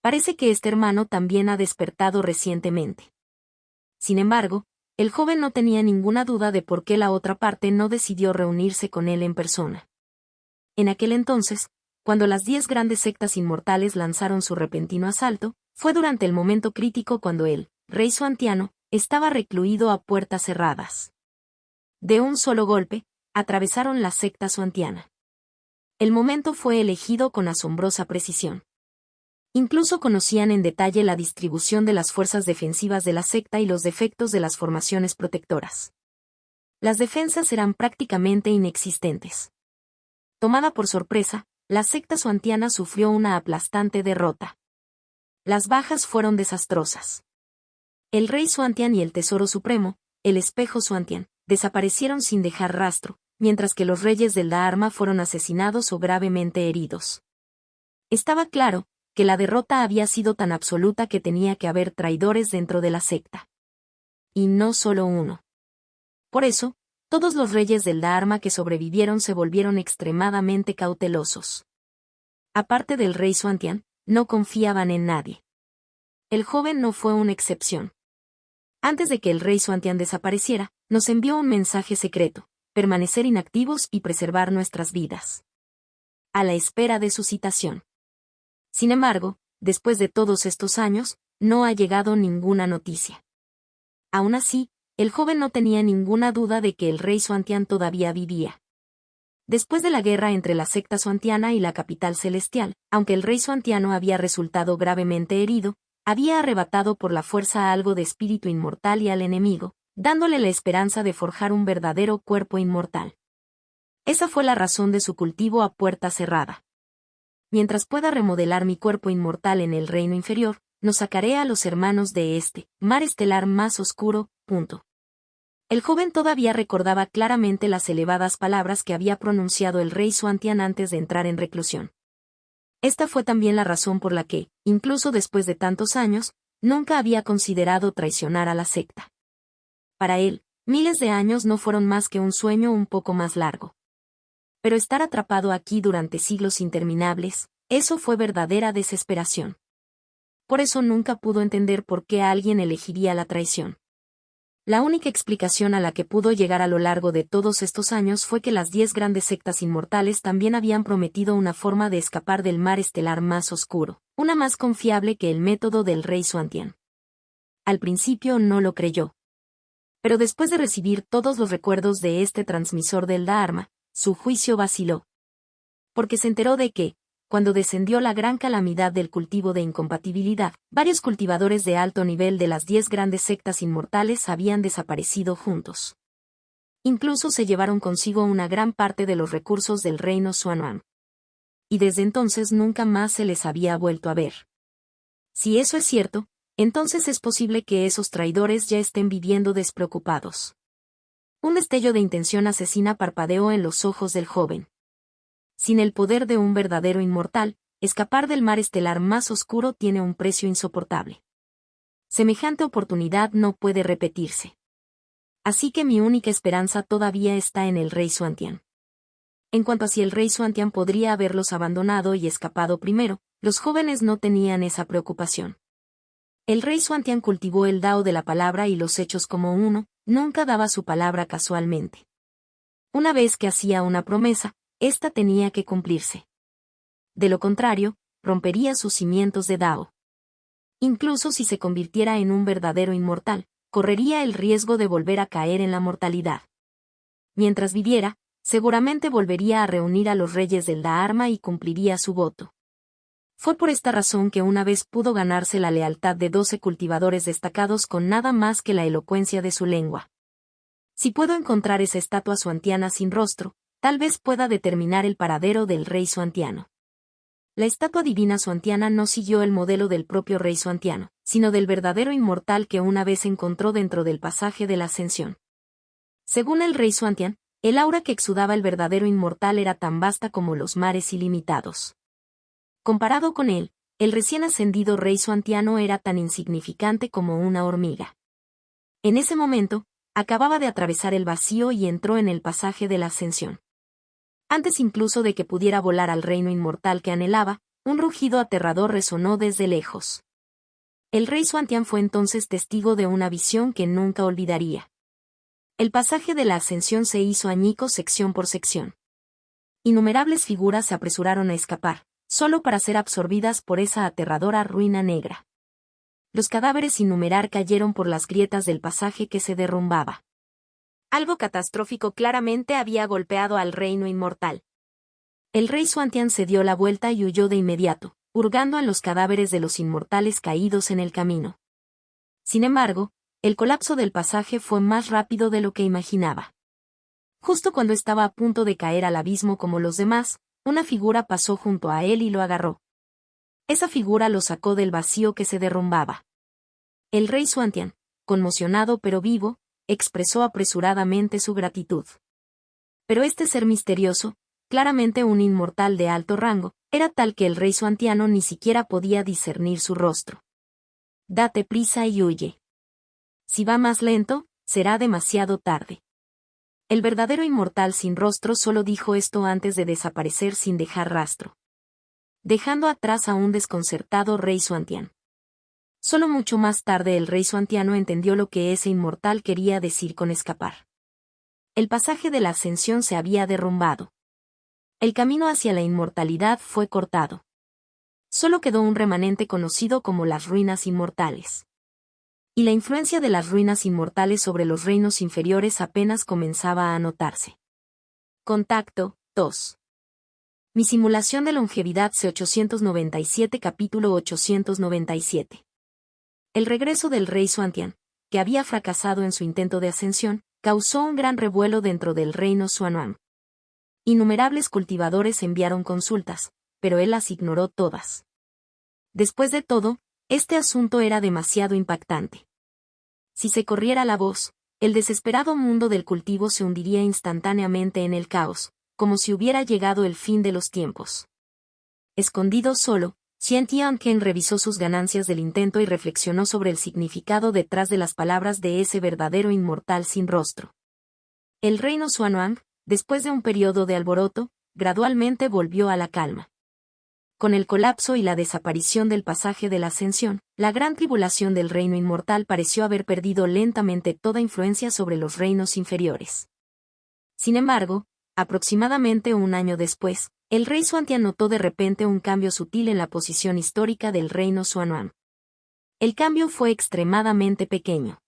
Parece que este hermano también ha despertado recientemente. Sin embargo, el joven no tenía ninguna duda de por qué la otra parte no decidió reunirse con él en persona. En aquel entonces, cuando las 10 grandes sectas inmortales lanzaron su repentino asalto, fue durante el momento crítico cuando el rey suantiano estaba recluido a puertas cerradas. De un solo golpe, atravesaron la secta suantiana. El momento fue elegido con asombrosa precisión. Incluso conocían en detalle la distribución de las fuerzas defensivas de la secta y los defectos de las formaciones protectoras. Las defensas eran prácticamente inexistentes. Tomada por sorpresa, la secta suantiana sufrió una aplastante derrota. Las bajas fueron desastrosas. El rey Xuantian y el Tesoro Supremo, el espejo Xuantian, desaparecieron sin dejar rastro, mientras que los reyes del Dharma fueron asesinados o gravemente heridos. Estaba claro que la derrota había sido tan absoluta que tenía que haber traidores dentro de la secta. Y no solo uno. Por eso, todos los reyes del Dharma que sobrevivieron se volvieron extremadamente cautelosos. Aparte del rey Xuantian, no confiaban en nadie. El joven no fue una excepción. Antes de que el rey Xuantian desapareciera, nos envió un mensaje secreto: permanecer inactivos y preservar nuestras vidas. A la espera de su citación. Sin embargo, después de todos estos años, no ha llegado ninguna noticia. Aún así, el joven no tenía ninguna duda de que el rey Xuantian todavía vivía. Después de la guerra entre la secta xuantiana y la capital celestial, aunque el rey xuantiano había resultado gravemente herido, había arrebatado por la fuerza algo de espíritu inmortal y al enemigo, dándole la esperanza de forjar un verdadero cuerpo inmortal. Esa fue la razón de su cultivo a puerta cerrada. Mientras pueda remodelar mi cuerpo inmortal en el reino inferior, nos sacaré a los hermanos de este mar estelar más oscuro. El joven todavía recordaba claramente las elevadas palabras que había pronunciado el rey Xuantian antes de entrar en reclusión. Esta fue también la razón por la que, incluso después de tantos años, nunca había considerado traicionar a la secta. Para él, miles de años no fueron más que un sueño un poco más largo. Pero estar atrapado aquí durante siglos interminables, eso fue verdadera desesperación. Por eso nunca pudo entender por qué alguien elegiría la traición. La única explicación a la que pudo llegar a lo largo de todos estos años fue que las 10 grandes sectas inmortales también habían prometido una forma de escapar del mar estelar más oscuro, una más confiable que el método del rey Xuantian. Al principio no lo creyó. Pero después de recibir todos los recuerdos de este transmisor del Dharma, su juicio vaciló. Porque se enteró de que, cuando descendió la gran calamidad del cultivo de incompatibilidad, varios cultivadores de alto nivel de las 10 grandes sectas inmortales habían desaparecido juntos. Incluso se llevaron consigo una gran parte de los recursos del reino Xuanhuan. Y desde entonces nunca más se les había vuelto a ver. Si eso es cierto, entonces es posible que esos traidores ya estén viviendo despreocupados. Un destello de intención asesina parpadeó en los ojos del joven. Sin el poder de un verdadero inmortal, escapar del mar estelar más oscuro tiene un precio insoportable. Semejante oportunidad no puede repetirse. Así que mi única esperanza todavía está en el rey Xuantian. En cuanto a si el rey Xuantian podría haberlos abandonado y escapado primero, los jóvenes no tenían esa preocupación. El rey Xuantian cultivó el Dao de la palabra y los hechos como uno, nunca daba su palabra casualmente. Una vez que hacía una promesa, esta tenía que cumplirse. De lo contrario, rompería sus cimientos de Dao. Incluso si se convirtiera en un verdadero inmortal, correría el riesgo de volver a caer en la mortalidad. Mientras viviera, seguramente volvería a reunir a los reyes del Dharma y cumpliría su voto. Fue por esta razón que una vez pudo ganarse la lealtad de 12 cultivadores destacados con nada más que la elocuencia de su lengua. Si puedo encontrar esa estatua xuantiana sin rostro, tal vez pueda determinar el paradero del rey xuantiano. La estatua divina xuantiana no siguió el modelo del propio rey xuantiano, sino del verdadero inmortal que una vez encontró dentro del pasaje de la ascensión. Según el rey Xuantian, el aura que exudaba el verdadero inmortal era tan vasta como los mares ilimitados. Comparado con él, el recién ascendido rey xuantiano era tan insignificante como una hormiga. En ese momento, acababa de atravesar el vacío y entró en el pasaje de la ascensión. Antes incluso de que pudiera volar al reino inmortal que anhelaba, un rugido aterrador resonó desde lejos. El rey Xuantian fue entonces testigo de una visión que nunca olvidaría. El pasaje de la ascensión se hizo añicos sección por sección. Innumerables figuras se apresuraron a escapar, solo para ser absorbidas por esa aterradora ruina negra. Los cadáveres sin numerar cayeron por las grietas del pasaje que se derrumbaba. Algo catastrófico claramente había golpeado al reino inmortal. El rey Xuantian se dio la vuelta y huyó de inmediato, hurgando en los cadáveres de los inmortales caídos en el camino. Sin embargo, el colapso del pasaje fue más rápido de lo que imaginaba. Justo cuando estaba a punto de caer al abismo como los demás, una figura pasó junto a él y lo agarró. Esa figura lo sacó del vacío que se derrumbaba. El rey Xuantian, conmocionado pero vivo, expresó apresuradamente su gratitud. Pero este ser misterioso, claramente un inmortal de alto rango, era tal que el rey xuantiano ni siquiera podía discernir su rostro. Date prisa y huye. Si va más lento, será demasiado tarde. El verdadero inmortal sin rostro solo dijo esto antes de desaparecer sin dejar rastro, dejando atrás a un desconcertado rey xuantian. Solo mucho más tarde el rey xuantiano entendió lo que ese inmortal quería decir con escapar. El pasaje de la ascensión se había derrumbado. El camino hacia la inmortalidad fue cortado. Solo quedó un remanente conocido como las ruinas inmortales. Y la influencia de las ruinas inmortales sobre los reinos inferiores apenas comenzaba a notarse. Contacto 2. Mi simulación de longevidad C897 capítulo 897. El regreso del rey Xuantian, que había fracasado en su intento de ascensión, causó un gran revuelo dentro del reino Xuanhuan. Innumerables cultivadores enviaron consultas, pero él las ignoró todas. Después de todo, este asunto era demasiado impactante. Si se corriera la voz, el desesperado mundo del cultivo se hundiría instantáneamente en el caos, como si hubiera llegado el fin de los tiempos. Escondido solo, Xian Tianken revisó sus ganancias del intento y reflexionó sobre el significado detrás de las palabras de ese verdadero inmortal sin rostro. El reino Xuanhuang, después de un periodo de alboroto, gradualmente volvió a la calma. Con el colapso y la desaparición del pasaje de la ascensión, la gran tribulación del reino inmortal pareció haber perdido lentamente toda influencia sobre los reinos inferiores. Sin embargo, aproximadamente un año después, el rey Xuantian notó de repente un cambio sutil en la posición histórica del reino Xuanhuan. El cambio fue extremadamente pequeño.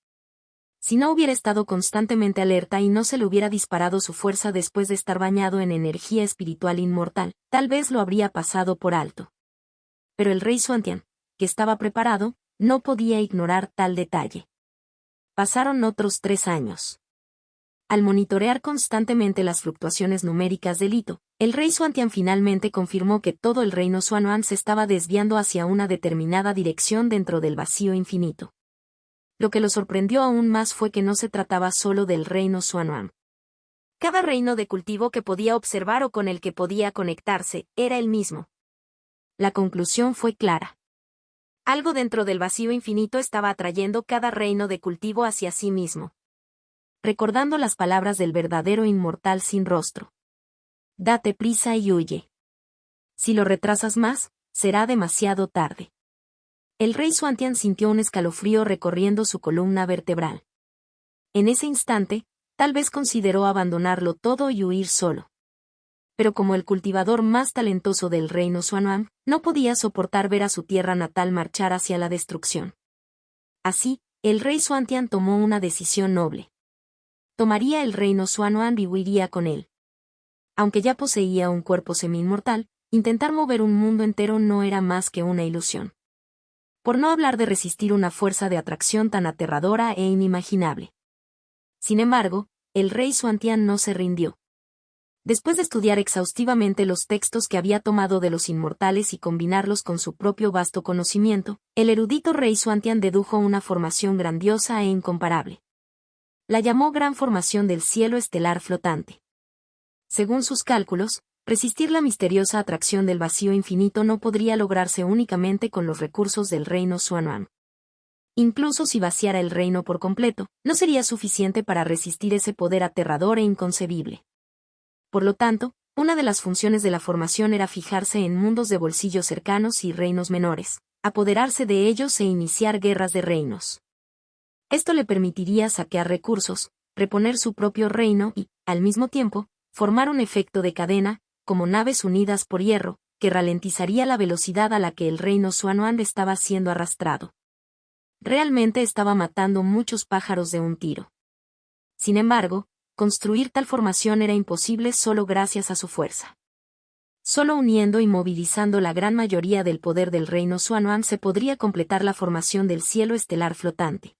Si no hubiera estado constantemente alerta y no se le hubiera disparado su fuerza después de estar bañado en energía espiritual inmortal, tal vez lo habría pasado por alto. Pero el rey Xuantian, que estaba preparado, no podía ignorar tal detalle. Pasaron otros 3 años. Al monitorear constantemente las fluctuaciones numéricas del hito, el rey Xuantian finalmente confirmó que todo el reino Xuanhuan se estaba desviando hacia una determinada dirección dentro del vacío infinito. Lo que lo sorprendió aún más fue que no se trataba solo del reino Xuanhuan. Cada reino de cultivo que podía observar o con el que podía conectarse, era el mismo. La conclusión fue clara. Algo dentro del vacío infinito estaba atrayendo cada reino de cultivo hacia sí mismo. Recordando las palabras del verdadero inmortal sin rostro. Date prisa y huye. Si lo retrasas más, será demasiado tarde. El rey Xuantian sintió un escalofrío recorriendo su columna vertebral. En ese instante, tal vez consideró abandonarlo todo y huir solo. Pero como el cultivador más talentoso del reino Xuanhuan, no podía soportar ver a su tierra natal marchar hacia la destrucción. Así, el rey Xuantian tomó una decisión noble. Tomaría el reino Xuanhuan y huiría con él. Aunque ya poseía un cuerpo semi-inmortal, intentar mover un mundo entero no era más que una ilusión. Por no hablar de resistir una fuerza de atracción tan aterradora e inimaginable. Sin embargo, el rey Xuantian no se rindió. Después de estudiar exhaustivamente los textos que había tomado de los inmortales y combinarlos con su propio vasto conocimiento, el erudito rey Xuantian dedujo una formación grandiosa e incomparable. La llamó Gran Formación del Cielo Estelar Flotante. Según sus cálculos, resistir la misteriosa atracción del vacío infinito no podría lograrse únicamente con los recursos del reino Xuanhuan. Incluso si vaciara el reino por completo, no sería suficiente para resistir ese poder aterrador e inconcebible. Por lo tanto, una de las funciones de la formación era fijarse en mundos de bolsillo cercanos y reinos menores, apoderarse de ellos e iniciar guerras de reinos. Esto le permitiría saquear recursos, reponer su propio reino y, al mismo tiempo, formar un efecto de cadena, como naves unidas por hierro, que ralentizaría la velocidad a la que el reino Xuanhuan estaba siendo arrastrado. Realmente estaba matando muchos pájaros de un tiro. Sin embargo, construir tal formación era imposible solo gracias a su fuerza. Solo uniendo y movilizando la gran mayoría del poder del reino Xuanhuan se podría completar la formación del cielo estelar flotante.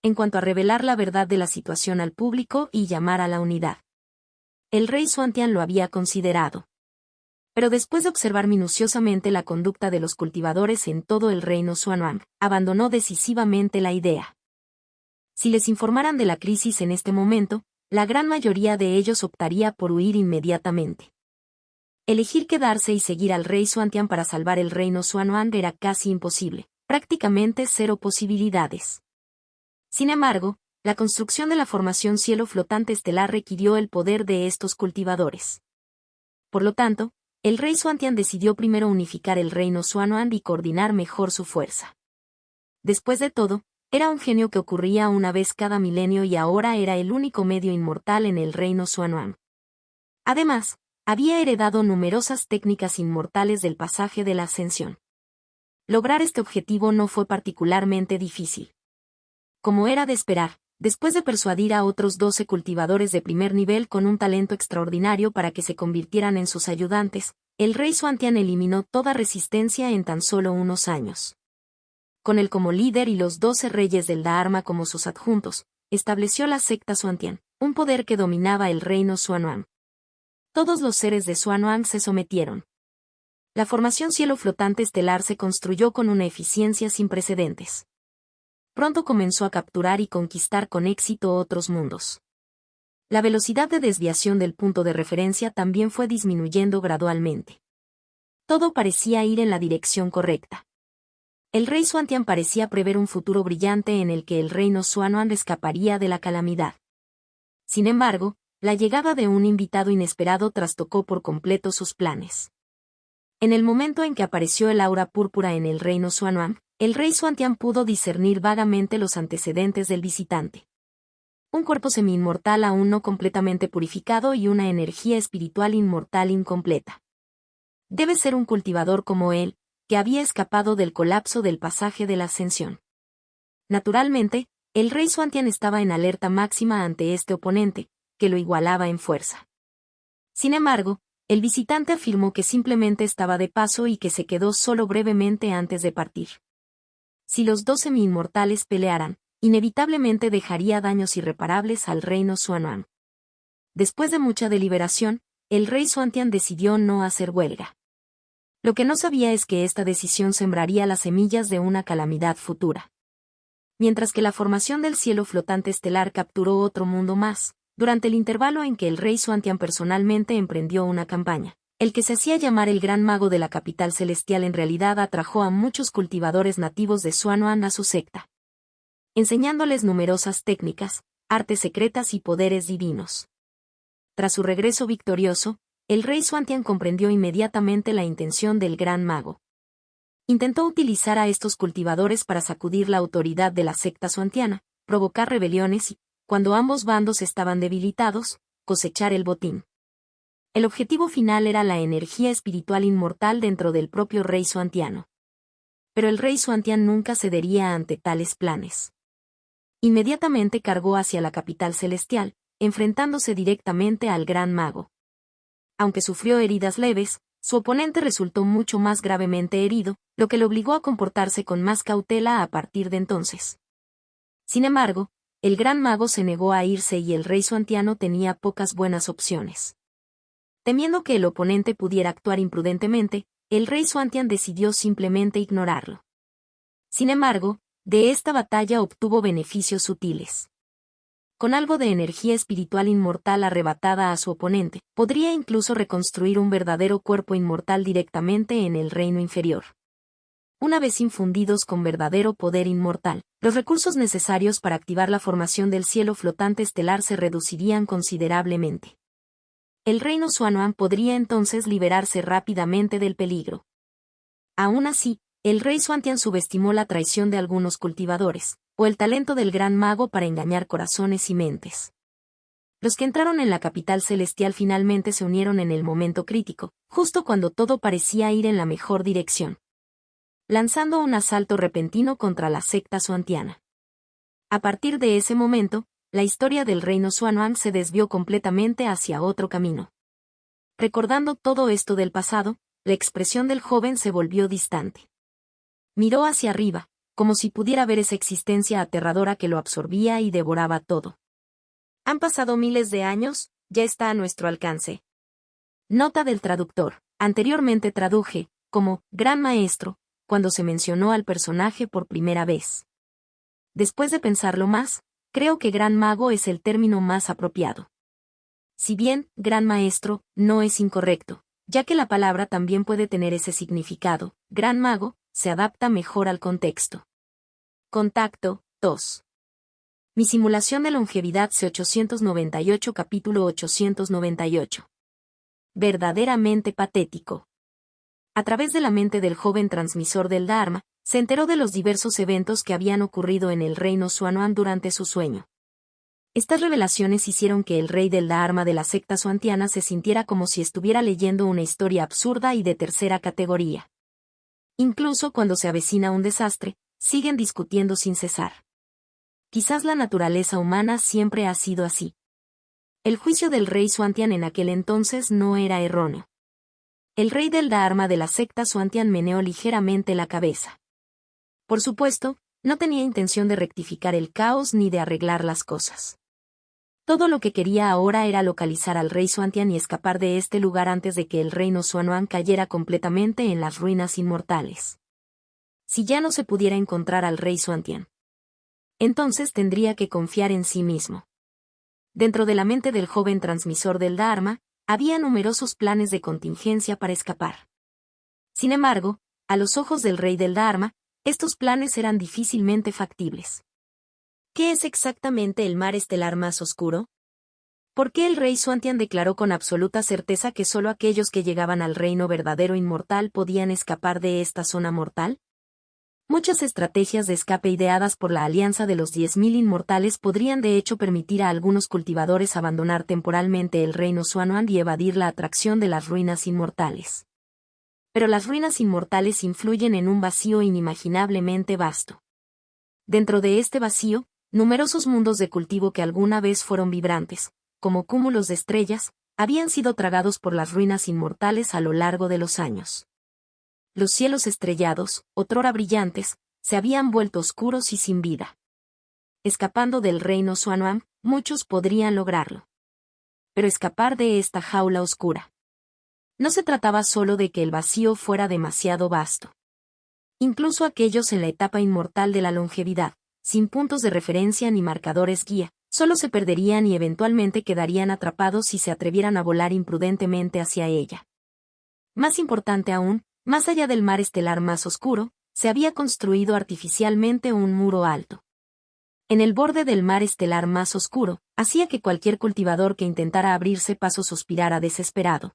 En cuanto a revelar la verdad de la situación al público y llamar a la unidad. El rey Xuantian lo había considerado. Pero después de observar minuciosamente la conducta de los cultivadores en todo el reino Xuanhuang, abandonó decisivamente la idea. Si les informaran de la crisis en este momento, la gran mayoría de ellos optaría por huir inmediatamente. Elegir quedarse y seguir al rey Xuantian para salvar el reino Xuanhuang era casi imposible, prácticamente cero posibilidades. Sin embargo, la construcción de la formación cielo flotante estelar requirió el poder de estos cultivadores. Por lo tanto, el rey Xuantian decidió primero unificar el reino Xuanhuang y coordinar mejor su fuerza. Después de todo, era un genio que ocurría una vez cada milenio y ahora era el único medio inmortal en el reino Xuanhuang. Además, había heredado numerosas técnicas inmortales del pasaje de la ascensión. Lograr este objetivo no fue particularmente difícil. Como era de esperar, después de persuadir a otros 12 cultivadores de primer nivel con un talento extraordinario para que se convirtieran en sus ayudantes, el rey Xuantian eliminó toda resistencia en tan solo unos años. Con él como líder y los 12 reyes del Dharma como sus adjuntos, estableció la secta Xuantian, un poder que dominaba el reino Xuanhuang. Todos los seres de Xuanhuang se sometieron. La formación cielo flotante estelar se construyó con una eficiencia sin precedentes. Pronto comenzó a capturar y conquistar con éxito otros mundos. La velocidad de desviación del punto de referencia también fue disminuyendo gradualmente. Todo parecía ir en la dirección correcta. El rey Xuantian parecía prever un futuro brillante en el que el reino Xuanhuang escaparía de la calamidad. Sin embargo, la llegada de un invitado inesperado trastocó por completo sus planes. En el momento en que apareció el aura púrpura en el reino Xuanhuang, el rey Xuantian pudo discernir vagamente los antecedentes del visitante. Un cuerpo semi-inmortal aún no completamente purificado y una energía espiritual inmortal incompleta. Debe ser un cultivador como él, que había escapado del colapso del pasaje de la ascensión. Naturalmente, el rey Xuantian estaba en alerta máxima ante este oponente, que lo igualaba en fuerza. Sin embargo, el visitante afirmó que simplemente estaba de paso y que se quedó solo brevemente antes de partir. Si los 12 semi-inmortales pelearan, inevitablemente dejaría daños irreparables al reino Xuanhuang. Después de mucha deliberación, el rey Xuantian decidió no hacer huelga. Lo que no sabía es que esta decisión sembraría las semillas de una calamidad futura. Mientras que la formación del cielo flotante estelar capturó otro mundo más, durante el intervalo en que el rey Xuantian personalmente emprendió una campaña, el que se hacía llamar el Gran Mago de la capital celestial en realidad atrajo a muchos cultivadores nativos de Xuanhuang a su secta, enseñándoles numerosas técnicas, artes secretas y poderes divinos. Tras su regreso victorioso, el rey Xuantian comprendió inmediatamente la intención del Gran Mago. Intentó utilizar a estos cultivadores para sacudir la autoridad de la secta xuantiana, provocar rebeliones y, cuando ambos bandos estaban debilitados, cosechar el botín. El objetivo final era la energía espiritual inmortal dentro del propio rey xuantiano. Pero el rey Xuantian nunca cedería ante tales planes. Inmediatamente cargó hacia la capital celestial, enfrentándose directamente al Gran Mago. Aunque sufrió heridas leves, su oponente resultó mucho más gravemente herido, lo que le obligó a comportarse con más cautela a partir de entonces. Sin embargo, el Gran Mago se negó a irse y el rey xuantiano tenía pocas buenas opciones. Temiendo que el oponente pudiera actuar imprudentemente, el rey Xuantian decidió simplemente ignorarlo. Sin embargo, de esta batalla obtuvo beneficios sutiles. Con algo de energía espiritual inmortal arrebatada a su oponente, podría incluso reconstruir un verdadero cuerpo inmortal directamente en el reino inferior. Una vez infundidos con verdadero poder inmortal, los recursos necesarios para activar la formación del cielo flotante estelar se reducirían considerablemente. El reino Xuanhuang podría entonces liberarse rápidamente del peligro. Aún así, el rey Xuantian subestimó la traición de algunos cultivadores, o el talento del Gran Mago para engañar corazones y mentes. Los que entraron en la capital celestial finalmente se unieron en el momento crítico, justo cuando todo parecía ir en la mejor dirección, lanzando un asalto repentino contra la secta xuantiana. A partir de ese momento, la historia del reino Xuanhuang se desvió completamente hacia otro camino. Recordando todo esto del pasado, la expresión del joven se volvió distante. Miró hacia arriba, como si pudiera ver esa existencia aterradora que lo absorbía y devoraba todo. Han pasado miles de años, ya está a nuestro alcance. Nota del traductor. Anteriormente traduje, como Gran Maestro, cuando se mencionó al personaje por primera vez. Después de pensarlo más, creo que Gran Mago es el término más apropiado. Si bien, Gran Maestro, no es incorrecto, ya que la palabra también puede tener ese significado, Gran Mago, se adapta mejor al contexto. Contacto, 2. Mi simulación de longevidad C898 capítulo 898. Verdaderamente patético. A través de la mente del joven transmisor del Dharma, se enteró de los diversos eventos que habían ocurrido en el reino Xuanhuan durante su sueño. Estas revelaciones hicieron que el rey del Dharma de la secta xuantiana se sintiera como si estuviera leyendo una historia absurda y de tercera categoría. Incluso cuando se avecina un desastre, siguen discutiendo sin cesar. Quizás la naturaleza humana siempre ha sido así. El juicio del rey Xuantian en aquel entonces no era erróneo. El rey del Dharma de la secta Xuantian meneó ligeramente la cabeza. Por supuesto, no tenía intención de rectificar el caos ni de arreglar las cosas. Todo lo que quería ahora era localizar al rey Xuantian y escapar de este lugar antes de que el reino Xuanhuan cayera completamente en las ruinas inmortales. Si ya no se pudiera encontrar al rey Xuantian, entonces tendría que confiar en sí mismo. Dentro de la mente del joven transmisor del Dharma, había numerosos planes de contingencia para escapar. Sin embargo, a los ojos del rey del Dharma, estos planes eran difícilmente factibles. ¿Qué es exactamente el mar estelar más oscuro? ¿Por qué el rey Xuantian declaró con absoluta certeza que solo aquellos que llegaban al reino verdadero inmortal podían escapar de esta zona mortal? Muchas estrategias de escape ideadas por la Alianza de los 10.000 Inmortales podrían de hecho permitir a algunos cultivadores abandonar temporalmente el reino Xuanhuan y evadir la atracción de las ruinas inmortales. Pero las ruinas inmortales influyen en un vacío inimaginablemente vasto. Dentro de este vacío, numerosos mundos de cultivo que alguna vez fueron vibrantes, como cúmulos de estrellas, habían sido tragados por las ruinas inmortales a lo largo de los años. Los cielos estrellados, otrora brillantes, se habían vuelto oscuros y sin vida. Escapando del reino Xuanhuan, muchos podrían lograrlo. Pero escapar de esta jaula oscura. No se trataba solo de que el vacío fuera demasiado vasto. Incluso aquellos en la etapa inmortal de la longevidad, sin puntos de referencia ni marcadores guía, solo se perderían y eventualmente quedarían atrapados si se atrevieran a volar imprudentemente hacia ella. Más importante aún, más allá del mar estelar más oscuro, se había construido artificialmente un muro alto. En el borde del mar estelar más oscuro, hacía que cualquier cultivador que intentara abrirse paso suspirara desesperado.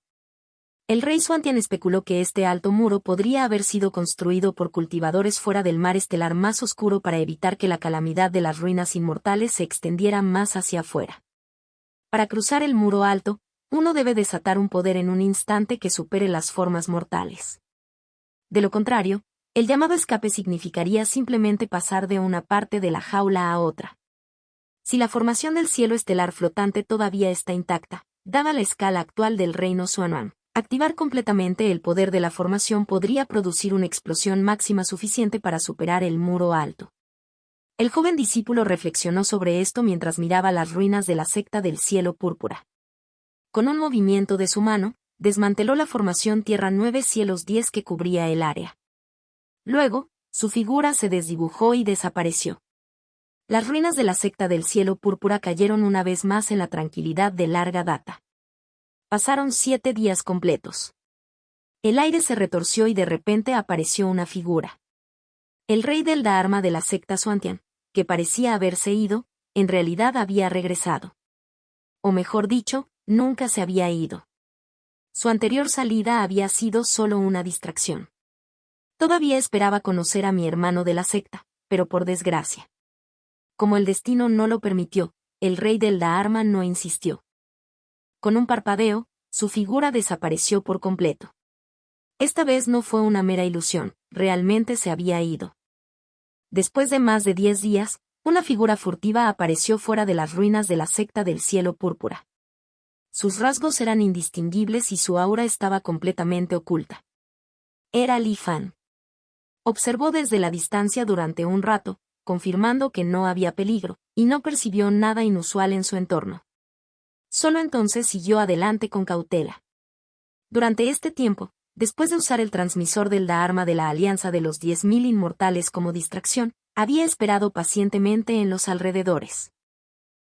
El rey Xuantian especuló que este alto muro podría haber sido construido por cultivadores fuera del mar estelar más oscuro para evitar que la calamidad de las ruinas inmortales se extendiera más hacia afuera. Para cruzar el muro alto, uno debe desatar un poder en un instante que supere las formas mortales. De lo contrario, el llamado escape significaría simplemente pasar de una parte de la jaula a otra. Si la formación del cielo estelar flotante todavía está intacta, dada la escala actual del reino Xuanhuan, activar completamente el poder de la formación podría producir una explosión máxima suficiente para superar el muro alto. El joven discípulo reflexionó sobre esto mientras miraba las ruinas de la secta del cielo púrpura. Con un movimiento de su mano, desmanteló la formación Tierra 9 Cielos 10 que cubría el área. Luego, su figura se desdibujó y desapareció. Las ruinas de la secta del cielo púrpura cayeron una vez más en la tranquilidad de larga data. Pasaron 7 días completos. El aire se retorció y de repente apareció una figura. El rey del Dharma de la secta Xuantian, que parecía haberse ido, en realidad había regresado. O mejor dicho, nunca se había ido. Su anterior salida había sido solo una distracción. Todavía esperaba conocer a mi hermano de la secta, pero por desgracia. Como el destino no lo permitió, el rey del Dharma no insistió. Con un parpadeo, su figura desapareció por completo. Esta vez no fue una mera ilusión, realmente se había ido. Después de más de 10 días, una figura furtiva apareció fuera de las ruinas de la secta del cielo púrpura. Sus rasgos eran indistinguibles y su aura estaba completamente oculta. Era Li Fan. Observó desde la distancia durante un rato, confirmando que no había peligro, y no percibió nada inusual en su entorno. Solo entonces siguió adelante con cautela. Durante este tiempo, después de usar el transmisor del Dharma de la Alianza de los 10.000 Inmortales como distracción, había esperado pacientemente en los alrededores.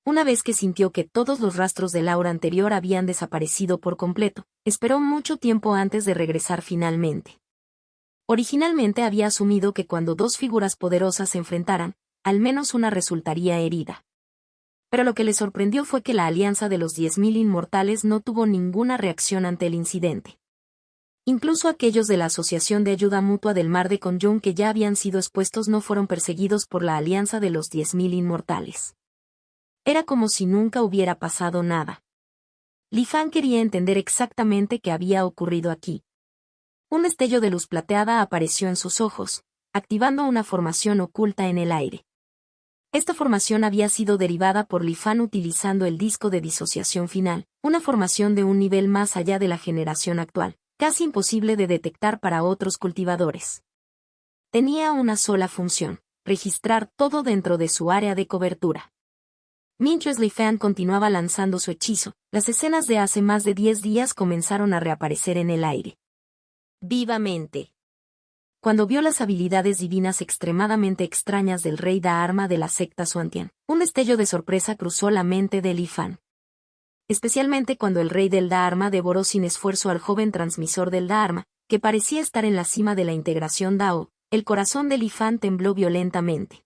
Una vez que sintió que todos los rastros del aura anterior habían desaparecido por completo, esperó mucho tiempo antes de regresar finalmente. Originalmente había asumido que cuando dos figuras poderosas se enfrentaran, al menos una resultaría herida. Pero lo que le sorprendió fue que la Alianza de los 10.000 Inmortales no tuvo ninguna reacción ante el incidente. Incluso aquellos de la Asociación de Ayuda Mutua del Mar de Conjun que ya habían sido expuestos no fueron perseguidos por la Alianza de los 10.000 Inmortales. Era como si nunca hubiera pasado nada. Li Fan quería entender exactamente qué había ocurrido aquí. Un destello de luz plateada apareció en sus ojos, activando una formación oculta en el aire. Esta formación había sido derivada por Li Fan utilizando el disco de disociación final, una formación de un nivel más allá de la generación actual, casi imposible de detectar para otros cultivadores. Tenía una sola función: registrar todo dentro de su área de cobertura. Mientras Li Fan continuaba lanzando su hechizo, las escenas de hace más de 10 días comenzaron a reaparecer en el aire. Vivamente. Cuando vio las habilidades divinas extremadamente extrañas del rey Dharma de la secta Xuantian, un destello de sorpresa cruzó la mente de Li Fan. Especialmente cuando el rey del Dharma devoró sin esfuerzo al joven transmisor del Dharma, que parecía estar en la cima de la integración Dao, el corazón de Li Fan tembló violentamente.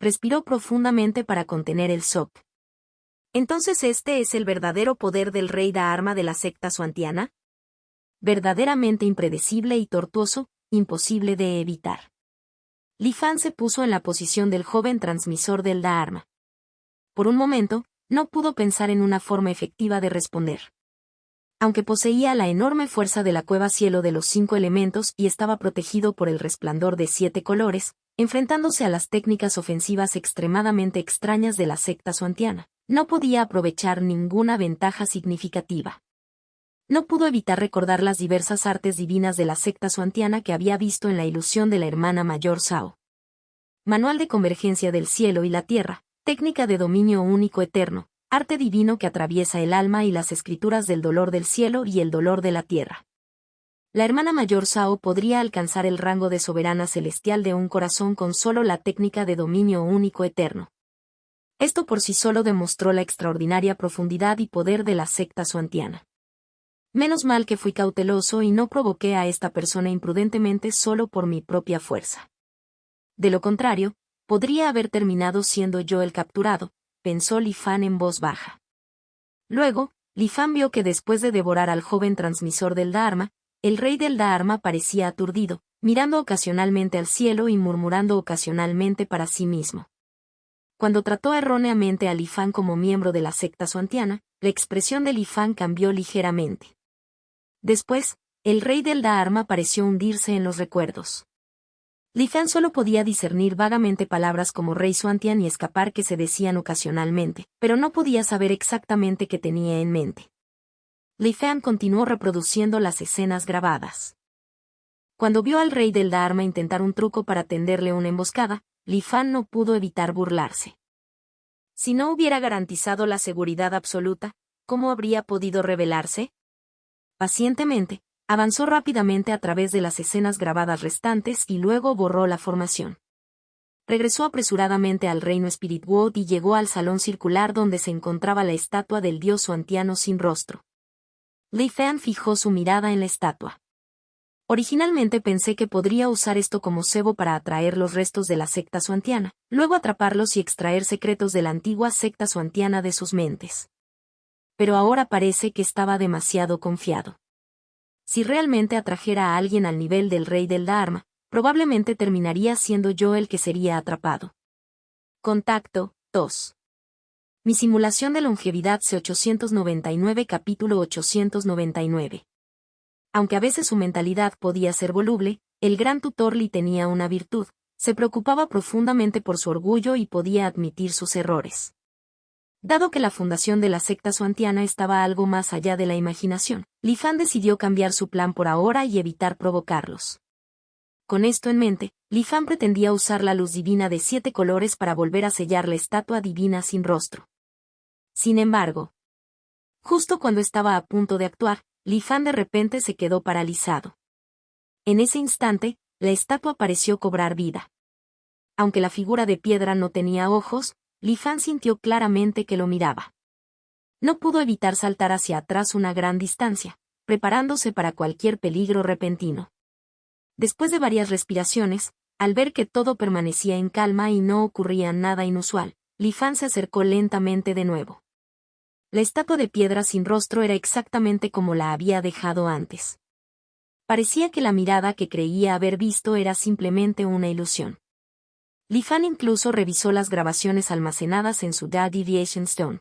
Respiró profundamente para contener el shock. ¿Entonces este es el verdadero poder del rey Dharma de la secta Xuantiana? Verdaderamente impredecible y tortuoso, imposible de evitar. Li Fan se puso en la posición del joven transmisor del Dharma. Por un momento, no pudo pensar en una forma efectiva de responder. Aunque poseía la enorme fuerza de la cueva cielo de los 5 elementos y estaba protegido por el resplandor de 7 colores, enfrentándose a las técnicas ofensivas extremadamente extrañas de la secta Xuantiana, no podía aprovechar ninguna ventaja significativa. No pudo evitar recordar las diversas artes divinas de la secta Xuantiana que había visto en la ilusión de la hermana mayor Sao. Manual de convergencia del cielo y la tierra, técnica de dominio único eterno, arte divino que atraviesa el alma y las escrituras del dolor del cielo y el dolor de la tierra. La hermana mayor Sao podría alcanzar el rango de soberana celestial de un corazón con solo la técnica de dominio único eterno. Esto por sí solo demostró la extraordinaria profundidad y poder de la secta Xuantiana. Menos mal que fui cauteloso y no provoqué a esta persona imprudentemente solo por mi propia fuerza. De lo contrario, podría haber terminado siendo yo el capturado, pensó Li Fan en voz baja. Luego, Li Fan vio que después de devorar al joven transmisor del Dharma, el rey del Dharma parecía aturdido, mirando ocasionalmente al cielo y murmurando ocasionalmente para sí mismo. Cuando trató erróneamente a Li Fan como miembro de la secta Xuantiana, la expresión de Li Fan cambió ligeramente. Después, el rey del Dharma pareció hundirse en los recuerdos. Li Fan solo podía discernir vagamente palabras como rey Xuantian y escapar que se decían ocasionalmente, pero no podía saber exactamente qué tenía en mente. Li Fan continuó reproduciendo las escenas grabadas. Cuando vio al rey del Dharma intentar un truco para tenderle una emboscada, Li Fan no pudo evitar burlarse. Si no hubiera garantizado la seguridad absoluta, ¿cómo habría podido rebelarse? Pacientemente, avanzó rápidamente a través de las escenas grabadas restantes y luego borró la formación. Regresó apresuradamente al reino Spirit World y llegó al salón circular donde se encontraba la estatua del dios Xuantiano sin rostro. Li Fan fijó su mirada en la estatua. Originalmente pensé que podría usar esto como cebo para atraer los restos de la secta Xuantiana, luego atraparlos y extraer secretos de la antigua secta Xuantiana de sus mentes. Pero ahora parece que estaba demasiado confiado. Si realmente atrajera a alguien al nivel del rey del Dharma, probablemente terminaría siendo yo el que sería atrapado. Contacto 2. Mi simulación de longevidad C899 capítulo 899. Aunque a veces su mentalidad podía ser voluble, el gran tutor Li tenía una virtud: se preocupaba profundamente por su orgullo y podía admitir sus errores. Dado que la fundación de la secta Xuantiana estaba algo más allá de la imaginación, Li Fan decidió cambiar su plan por ahora y evitar provocarlos. Con esto en mente, Li Fan pretendía usar la luz divina de 7 colores para volver a sellar la estatua divina sin rostro. Sin embargo, justo cuando estaba a punto de actuar, Li Fan de repente se quedó paralizado. En ese instante, la estatua pareció cobrar vida. Aunque la figura de piedra no tenía ojos, Li Fan sintió claramente que lo miraba. No pudo evitar saltar hacia atrás una gran distancia, preparándose para cualquier peligro repentino. Después de varias respiraciones, al ver que todo permanecía en calma y no ocurría nada inusual, Li Fan se acercó lentamente de nuevo. La estatua de piedra sin rostro era exactamente como la había dejado antes. Parecía que la mirada que creía haber visto era simplemente una ilusión. Li Fan incluso revisó las grabaciones almacenadas en su Da Deviation Stone.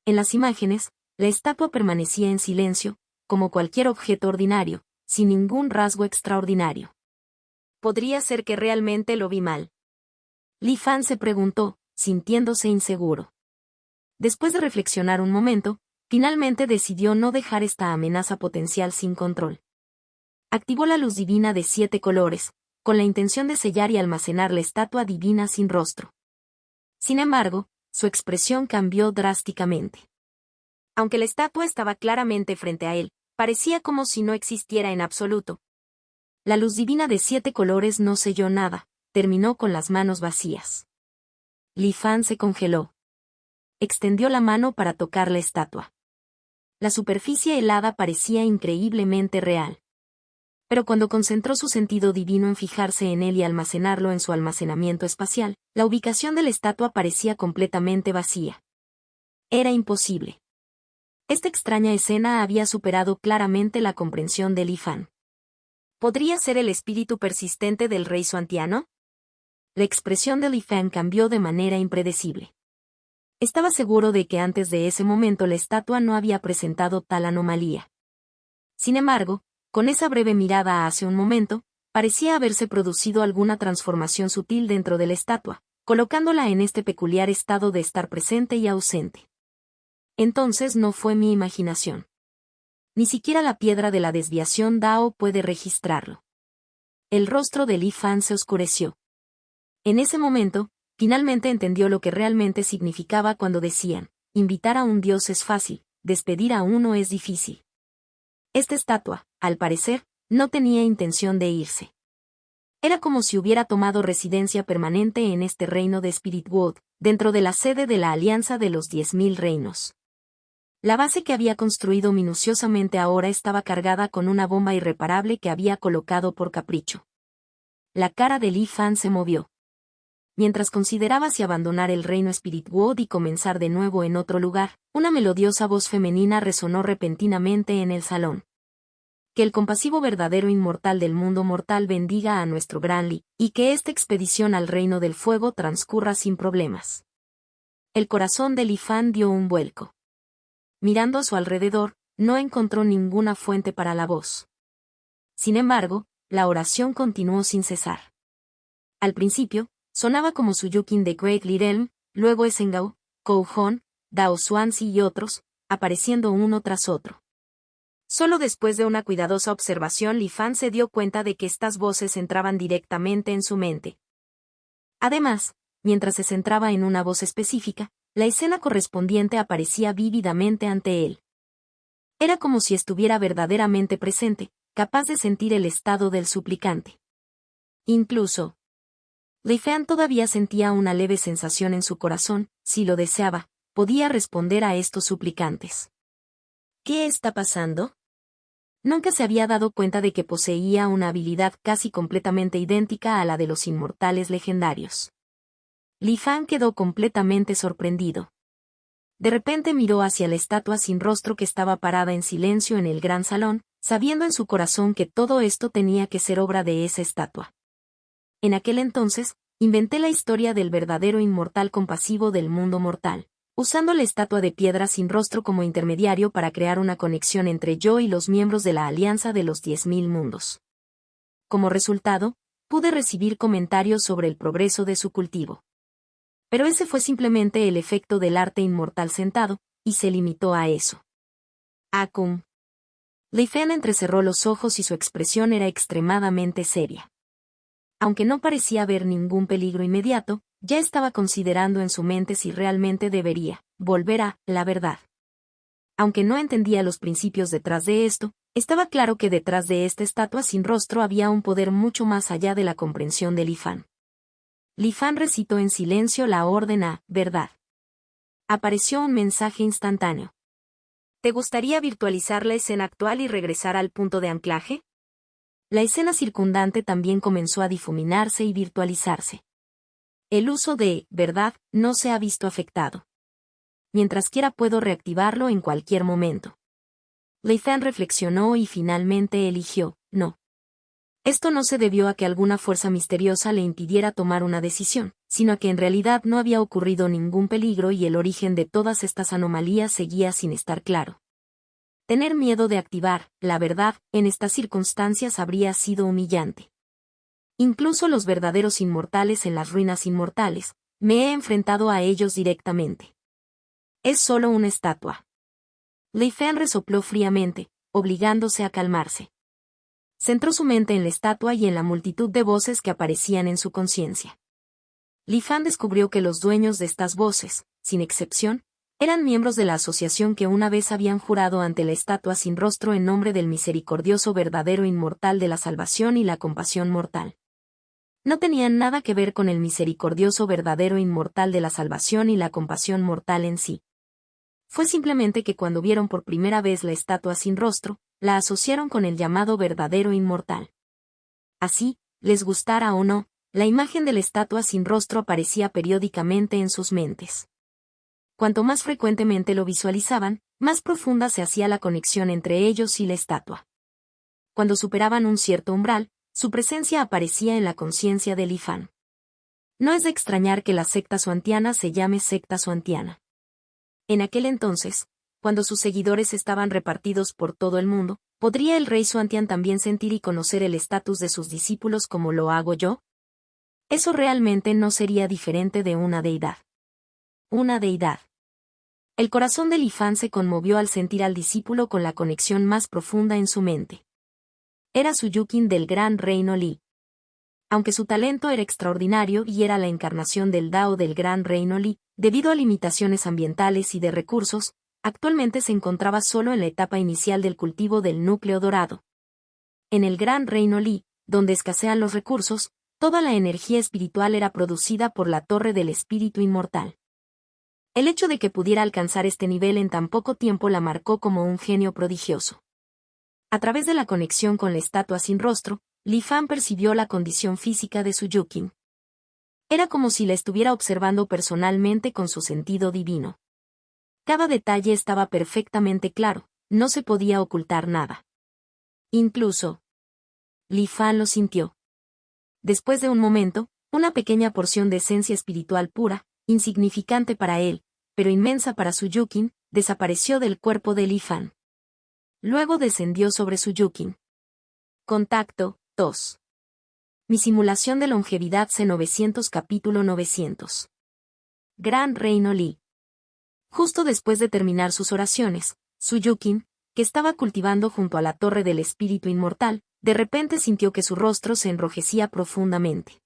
En las imágenes, la estatua permanecía en silencio, como cualquier objeto ordinario, sin ningún rasgo extraordinario. ¿Podría ser que realmente lo vi mal? Li Fan se preguntó, sintiéndose inseguro. Después de reflexionar un momento, finalmente decidió no dejar esta amenaza potencial sin control. Activó la luz divina de 7 colores, con la intención de sellar y almacenar la estatua divina sin rostro. Sin embargo, su expresión cambió drásticamente. Aunque la estatua estaba claramente frente a él, parecía como si no existiera en absoluto. La luz divina de 7 colores no selló nada, terminó con las manos vacías. Li Fan se congeló. Extendió la mano para tocar la estatua. La superficie helada parecía increíblemente real. Pero cuando concentró su sentido divino en fijarse en él y almacenarlo en su almacenamiento espacial, la ubicación de la estatua parecía completamente vacía. Era imposible. Esta extraña escena había superado claramente la comprensión de Li Fan. ¿Podría ser el espíritu persistente del rey Xuantiano? La expresión de Li Fan cambió de manera impredecible. Estaba seguro de que antes de ese momento la estatua no había presentado tal anomalía. Sin embargo, con esa breve mirada hace un momento, parecía haberse producido alguna transformación sutil dentro de la estatua, colocándola en este peculiar estado de estar presente y ausente. Entonces no fue mi imaginación. Ni siquiera la piedra de la desviación Dao puede registrarlo. El rostro de Li Fan se oscureció. En ese momento, finalmente entendió lo que realmente significaba cuando decían, invitar a un dios es fácil, despedir a uno es difícil. Esta estatua, al parecer, no tenía intención de irse. Era como si hubiera tomado residencia permanente en este reino de Spiritwood, dentro de la sede de la Alianza de los 10.000 Reinos. La base que había construido minuciosamente ahora estaba cargada con una bomba irreparable que había colocado por capricho. La cara de Li Fan se movió. Mientras consideraba si abandonar el reino Spiritwood y comenzar de nuevo en otro lugar, una melodiosa voz femenina resonó repentinamente en el salón. Que el compasivo verdadero inmortal del mundo mortal bendiga a nuestro gran Li, y que esta expedición al reino del fuego transcurra sin problemas. El corazón de Li Fan dio un vuelco. Mirando a su alrededor, no encontró ninguna fuente para la voz. Sin embargo, la oración continuó sin cesar. Al principio, sonaba como su Yukin de Great Lirelm, luego Esengao, Kouhon, Dao Xuanzi y otros, apareciendo uno tras otro. Solo después de una cuidadosa observación Li Fan se dio cuenta de que estas voces entraban directamente en su mente. Además, mientras se centraba en una voz específica, la escena correspondiente aparecía vívidamente ante él. Era como si estuviera verdaderamente presente, capaz de sentir el estado del suplicante. Incluso, Li Fan todavía sentía una leve sensación en su corazón, si lo deseaba, podía responder a estos suplicantes. ¿Qué está pasando? Nunca se había dado cuenta de que poseía una habilidad casi completamente idéntica a la de los inmortales legendarios. Li Fan quedó completamente sorprendido. De repente miró hacia la estatua sin rostro que estaba parada en silencio en el gran salón, sabiendo en su corazón que todo esto tenía que ser obra de esa estatua. En aquel entonces, inventé la historia del verdadero inmortal compasivo del mundo mortal, usando la estatua de piedra sin rostro como intermediario para crear una conexión entre yo y los miembros de la Alianza de los 10.000 Mundos. Como resultado, pude recibir comentarios sobre el progreso de su cultivo. Pero ese fue simplemente el efecto del arte inmortal sentado, y se limitó a eso. Akum. Li Fan entrecerró los ojos y su expresión era extremadamente seria. Aunque no parecía haber ningún peligro inmediato, ya estaba considerando en su mente si realmente debería volver a la verdad. Aunque no entendía los principios detrás de esto, estaba claro que detrás de esta estatua sin rostro había un poder mucho más allá de la comprensión de Li Fan. Li Fan recitó en silencio la orden a verdad. Apareció un mensaje instantáneo. ¿Te gustaría virtualizar la escena actual y regresar al punto de anclaje? La escena circundante también comenzó a difuminarse y virtualizarse. El uso de verdad no se ha visto afectado. Mientras quiera puedo reactivarlo en cualquier momento. Li Fan reflexionó y finalmente eligió no. Esto no se debió a que alguna fuerza misteriosa le impidiera tomar una decisión, sino a que en realidad no había ocurrido ningún peligro y el origen de todas estas anomalías seguía sin estar claro. Tener miedo de activar la verdad en estas circunstancias habría sido humillante. Incluso los verdaderos inmortales en las ruinas inmortales, me he enfrentado a ellos directamente. Es solo una estatua. Li Fan resopló fríamente, obligándose a calmarse. Centró su mente en la estatua y en la multitud de voces que aparecían en su conciencia. Li Fan descubrió que los dueños de estas voces, sin excepción, eran miembros de la asociación que una vez habían jurado ante la estatua sin rostro en nombre del misericordioso verdadero inmortal de la salvación y la compasión mortal. No tenían nada que ver con el misericordioso verdadero inmortal de la salvación y la compasión mortal en sí. Fue simplemente que cuando vieron por primera vez la estatua sin rostro, la asociaron con el llamado verdadero inmortal. Así, les gustara o no, la imagen de la estatua sin rostro aparecía periódicamente en sus mentes. Cuanto más frecuentemente lo visualizaban, más profunda se hacía la conexión entre ellos y la estatua. Cuando superaban un cierto umbral, su presencia aparecía en la conciencia de Li Fan. No es de extrañar que la secta suantiana se llame secta suantiana. En aquel entonces, cuando sus seguidores estaban repartidos por todo el mundo, ¿podría el rey Xuantian también sentir y conocer el estatus de sus discípulos como lo hago yo? Eso realmente no sería diferente de una deidad. Una deidad. El corazón de Li Fan se conmovió al sentir al discípulo con la conexión más profunda en su mente. Era su Yukin del gran reino Li. Aunque su talento era extraordinario y era la encarnación del Dao del gran reino Li, debido a limitaciones ambientales y de recursos, actualmente se encontraba solo en la etapa inicial del cultivo del núcleo dorado. En el gran reino Li, donde escasean los recursos, toda la energía espiritual era producida por la torre del espíritu inmortal. El hecho de que pudiera alcanzar este nivel en tan poco tiempo la marcó como un genio prodigioso. A través de la conexión con la estatua sin rostro, Li Fan percibió la condición física de su Yukin. Era como si la estuviera observando personalmente con su sentido divino. Cada detalle estaba perfectamente claro, no se podía ocultar nada. Incluso, Li Fan lo sintió. Después de un momento, una pequeña porción de esencia espiritual pura, insignificante para él, pero inmensa para su Yukin, desapareció del cuerpo de Li Fan. Luego descendió sobre su Yukin. Contacto 2. Mi simulación de longevidad C900 capítulo 900. Gran Reino Li. Justo después de terminar sus oraciones, su Yukin, que estaba cultivando junto a la torre del espíritu inmortal, de repente sintió que su rostro se enrojecía profundamente.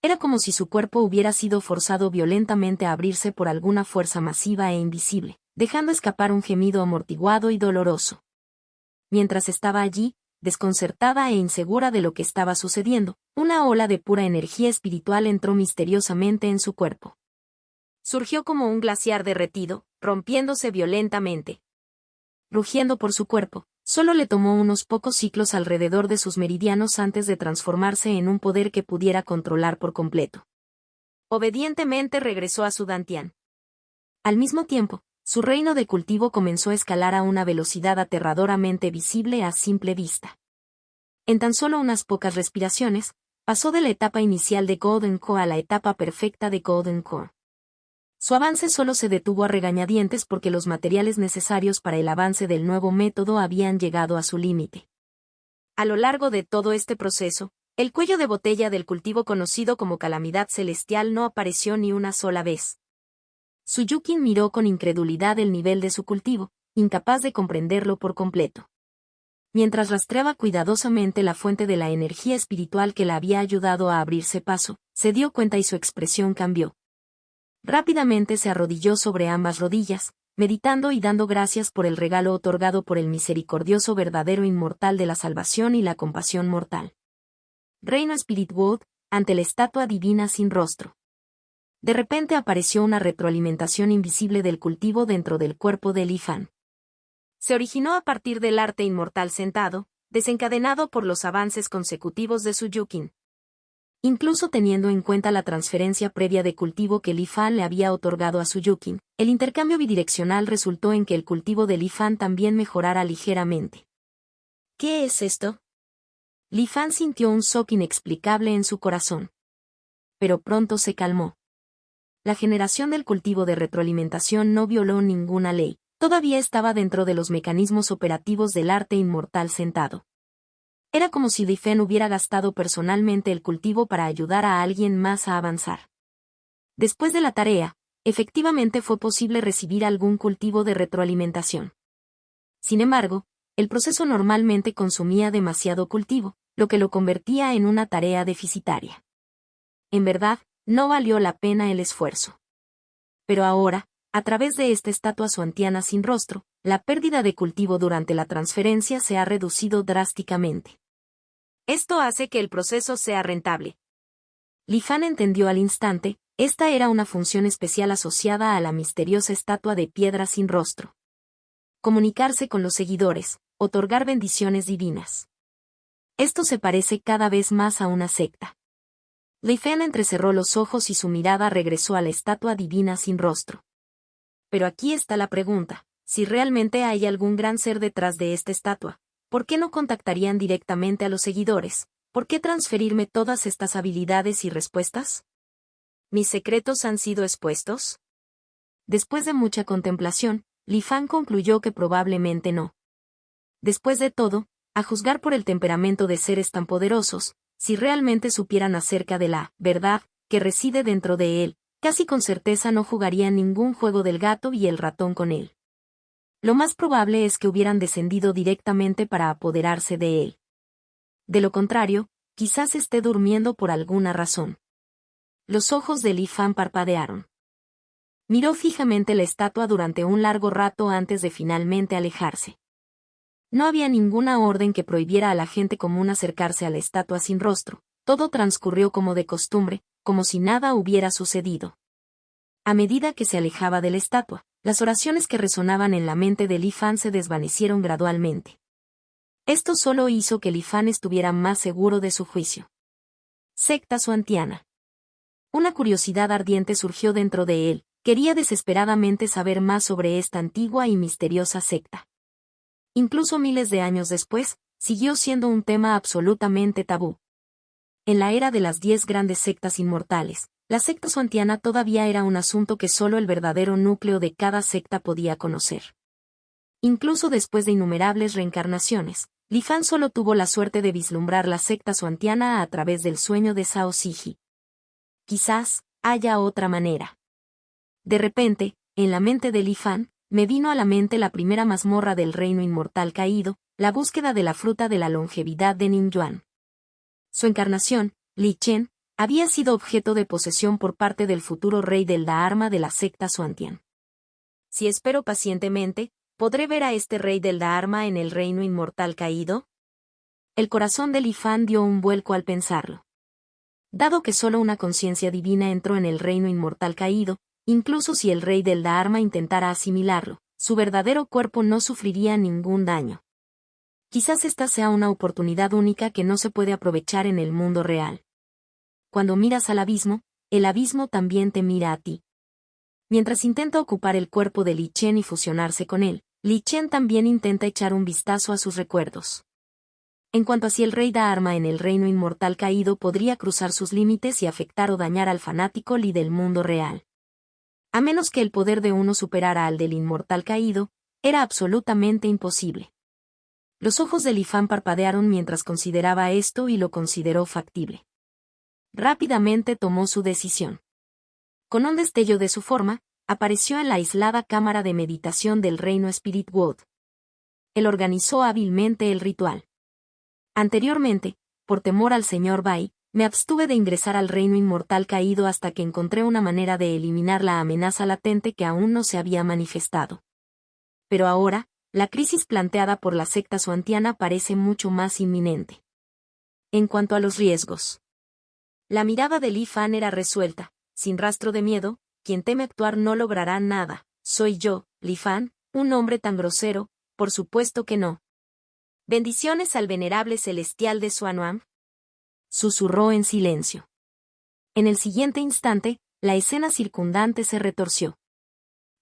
Era como si su cuerpo hubiera sido forzado violentamente a abrirse por alguna fuerza masiva e invisible, dejando escapar un gemido amortiguado y doloroso. Mientras estaba allí, desconcertada e insegura de lo que estaba sucediendo, una ola de pura energía espiritual entró misteriosamente en su cuerpo. Surgió como un glaciar derretido, rompiéndose violentamente. Rugiendo por su cuerpo, solo le tomó unos pocos ciclos alrededor de sus meridianos antes de transformarse en un poder que pudiera controlar por completo. Obedientemente regresó a su Dantian. Al mismo tiempo, su reino de cultivo comenzó a escalar a una velocidad aterradoramente visible a simple vista. En tan solo unas pocas respiraciones, pasó de la etapa inicial de Golden Core a la etapa perfecta de Golden Core. Su avance solo se detuvo a regañadientes porque los materiales necesarios para el avance del nuevo método habían llegado a su límite. A lo largo de todo este proceso, el cuello de botella del cultivo conocido como calamidad celestial no apareció ni una sola vez. Su Yukin miró con incredulidad el nivel de su cultivo, incapaz de comprenderlo por completo. Mientras rastreaba cuidadosamente la fuente de la energía espiritual que la había ayudado a abrirse paso, se dio cuenta y su expresión cambió. Rápidamente se arrodilló sobre ambas rodillas, meditando y dando gracias por el regalo otorgado por el misericordioso verdadero inmortal de la salvación y la compasión mortal. Reino Spirit World, ante la estatua divina sin rostro. De repente apareció una retroalimentación invisible del cultivo dentro del cuerpo de Li Fan. Se originó a partir del arte inmortal sentado, desencadenado por los avances consecutivos de su Yukin. Incluso teniendo en cuenta la transferencia previa de cultivo que Li Fan le había otorgado a su Yukin, el intercambio bidireccional resultó en que el cultivo de Li Fan también mejorara ligeramente. ¿Qué es esto? Li Fan sintió un shock inexplicable en su corazón. Pero pronto se calmó. La generación del cultivo de retroalimentación no violó ninguna ley, todavía estaba dentro de los mecanismos operativos del arte inmortal sentado. Era como si Li Fan hubiera gastado personalmente el cultivo para ayudar a alguien más a avanzar. Después de la tarea, efectivamente fue posible recibir algún cultivo de retroalimentación. Sin embargo, el proceso normalmente consumía demasiado cultivo, lo que lo convertía en una tarea deficitaria. En verdad, no valió la pena el esfuerzo. Pero ahora, a través de esta estatua suantiana sin rostro, la pérdida de cultivo durante la transferencia se ha reducido drásticamente. Esto hace que el proceso sea rentable. Li Fan entendió al instante, esta era una función especial asociada a la misteriosa estatua de piedra sin rostro. Comunicarse con los seguidores, otorgar bendiciones divinas. Esto se parece cada vez más a una secta. Li Fan entrecerró los ojos y su mirada regresó a la estatua divina sin rostro. Pero aquí está la pregunta, si realmente hay algún gran ser detrás de esta estatua, ¿por qué no contactarían directamente a los seguidores? ¿Por qué transferirme todas estas habilidades y respuestas? ¿Mis secretos han sido expuestos? Después de mucha contemplación, Li Fan concluyó que probablemente no. Después de todo, a juzgar por el temperamento de seres tan poderosos, si realmente supieran acerca de la verdad que reside dentro de él, casi con certeza no jugarían ningún juego del gato y el ratón con él. Lo más probable es que hubieran descendido directamente para apoderarse de él. De lo contrario, quizás esté durmiendo por alguna razón. Los ojos de Li Fan parpadearon. Miró fijamente la estatua durante un largo rato antes de finalmente alejarse. No había ninguna orden que prohibiera a la gente común acercarse a la estatua sin rostro, todo transcurrió como de costumbre, como si nada hubiera sucedido. A medida que se alejaba de la estatua, las oraciones que resonaban en la mente de Li Fan se desvanecieron gradualmente. Esto solo hizo que Li Fan estuviera más seguro de su juicio. Secta suantiana. Una curiosidad ardiente surgió dentro de él, quería desesperadamente saber más sobre esta antigua y misteriosa secta. Incluso miles de años después, siguió siendo un tema absolutamente tabú. En la era de las 10 grandes sectas inmortales, la secta suantiana todavía era un asunto que solo el verdadero núcleo de cada secta podía conocer. Incluso después de innumerables reencarnaciones, Li Fan solo tuvo la suerte de vislumbrar la secta suantiana a través del sueño de Sao Siji. Quizás haya otra manera. De repente, en la mente de Li Fan, me vino a la mente la primera mazmorra del reino inmortal caído, la búsqueda de la fruta de la longevidad de Ningyuan. Su encarnación, Li Chen, había sido objeto de posesión por parte del futuro rey del Dharma de la secta Suantian. Si espero pacientemente, ¿podré ver a este rey del Dharma en el reino inmortal caído? El corazón de Li Fan dio un vuelco al pensarlo. Dado que solo una conciencia divina entró en el reino inmortal caído, incluso si el rey del Dharma intentara asimilarlo, su verdadero cuerpo no sufriría ningún daño. Quizás esta sea una oportunidad única que no se puede aprovechar en el mundo real. Cuando miras al abismo, el abismo también te mira a ti. Mientras intenta ocupar el cuerpo de Li Chen y fusionarse con él, Li Chen también intenta echar un vistazo a sus recuerdos. En cuanto a si el rey Dharma en el reino inmortal caído podría cruzar sus límites y afectar o dañar al fanático Li del mundo real. A menos que el poder de uno superara al del inmortal caído, era absolutamente imposible. Los ojos de Li Fan parpadearon mientras consideraba esto y lo consideró factible. Rápidamente tomó su decisión. Con un destello de su forma, apareció en la aislada cámara de meditación del reino Spirit World. Él organizó hábilmente el ritual. Anteriormente, por temor al señor Bai, me abstuve de ingresar al reino inmortal caído hasta que encontré una manera de eliminar la amenaza latente que aún no se había manifestado. pero ahora, la crisis planteada por la secta suantiana parece mucho más inminente. En cuanto a los riesgos. La mirada de Li Fan era resuelta, sin rastro de miedo. Quien teme actuar no logrará nada. ¿Soy yo, Li Fan, un hombre tan grosero? Por supuesto que no. Bendiciones al venerable celestial de Xuanuan. Susurró en silencio. En el siguiente instante, la escena circundante se retorció.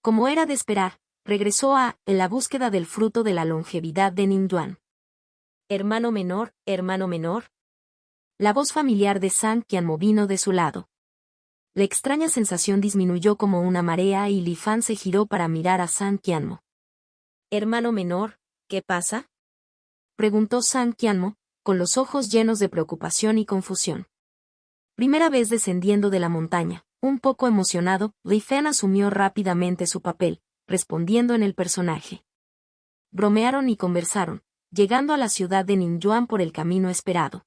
Como era de esperar, regresó en la búsqueda del fruto de la longevidad de Ningyuan. Hermano menor, hermano menor. La voz familiar de Zhang Qianmo vino de su lado. La extraña sensación disminuyó como una marea y Li Fan se giró para mirar a Zhang Qianmo. Hermano menor, ¿qué pasa? Preguntó Zhang Qianmo, con los ojos llenos de preocupación y confusión. Primera vez descendiendo de la montaña, un poco emocionado, Li Fan asumió rápidamente su papel, respondiendo en el personaje. Bromearon y conversaron, llegando a la ciudad de Ningyuan por el camino esperado.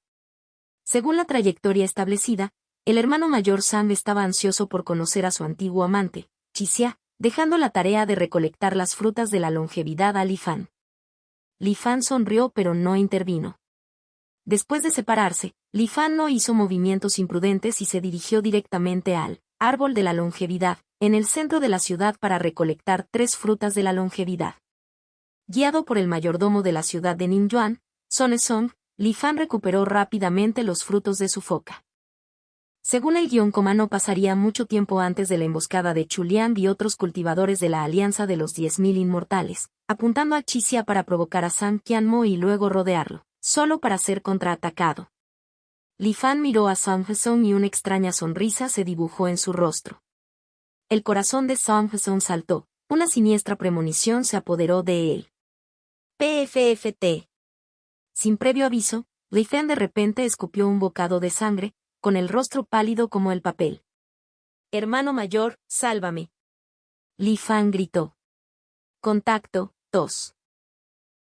Según la trayectoria establecida, el hermano mayor Zhang estaba ansioso por conocer a su antiguo amante, Qixia, dejando la tarea de recolectar las frutas de la longevidad a Li Fan. Li Fan sonrió pero no intervino. Después de separarse, Li Fan no hizo movimientos imprudentes y se dirigió directamente al árbol de la longevidad, en el centro de la ciudad para recolectar 3 frutas de la longevidad. Guiado por el mayordomo de la ciudad de Ningyuan, Sone Song, Li Fan recuperó rápidamente los frutos de su foca. Según el guión, no pasaría mucho tiempo antes de la emboscada de Chuliang y otros cultivadores de la Alianza de los 10.000 Inmortales, apuntando a Qixia para provocar a Zhang Qianmo y luego rodearlo, solo para ser contraatacado. Li Fan miró a Song Hesong y una extraña sonrisa se dibujó en su rostro. El corazón de Song Hesong saltó, una siniestra premonición se apoderó de él. PFFT. Sin previo aviso, Li Fan de repente escupió un bocado de sangre, con el rostro pálido como el papel. Hermano mayor, sálvame. Li Fan gritó. Contacto, tos.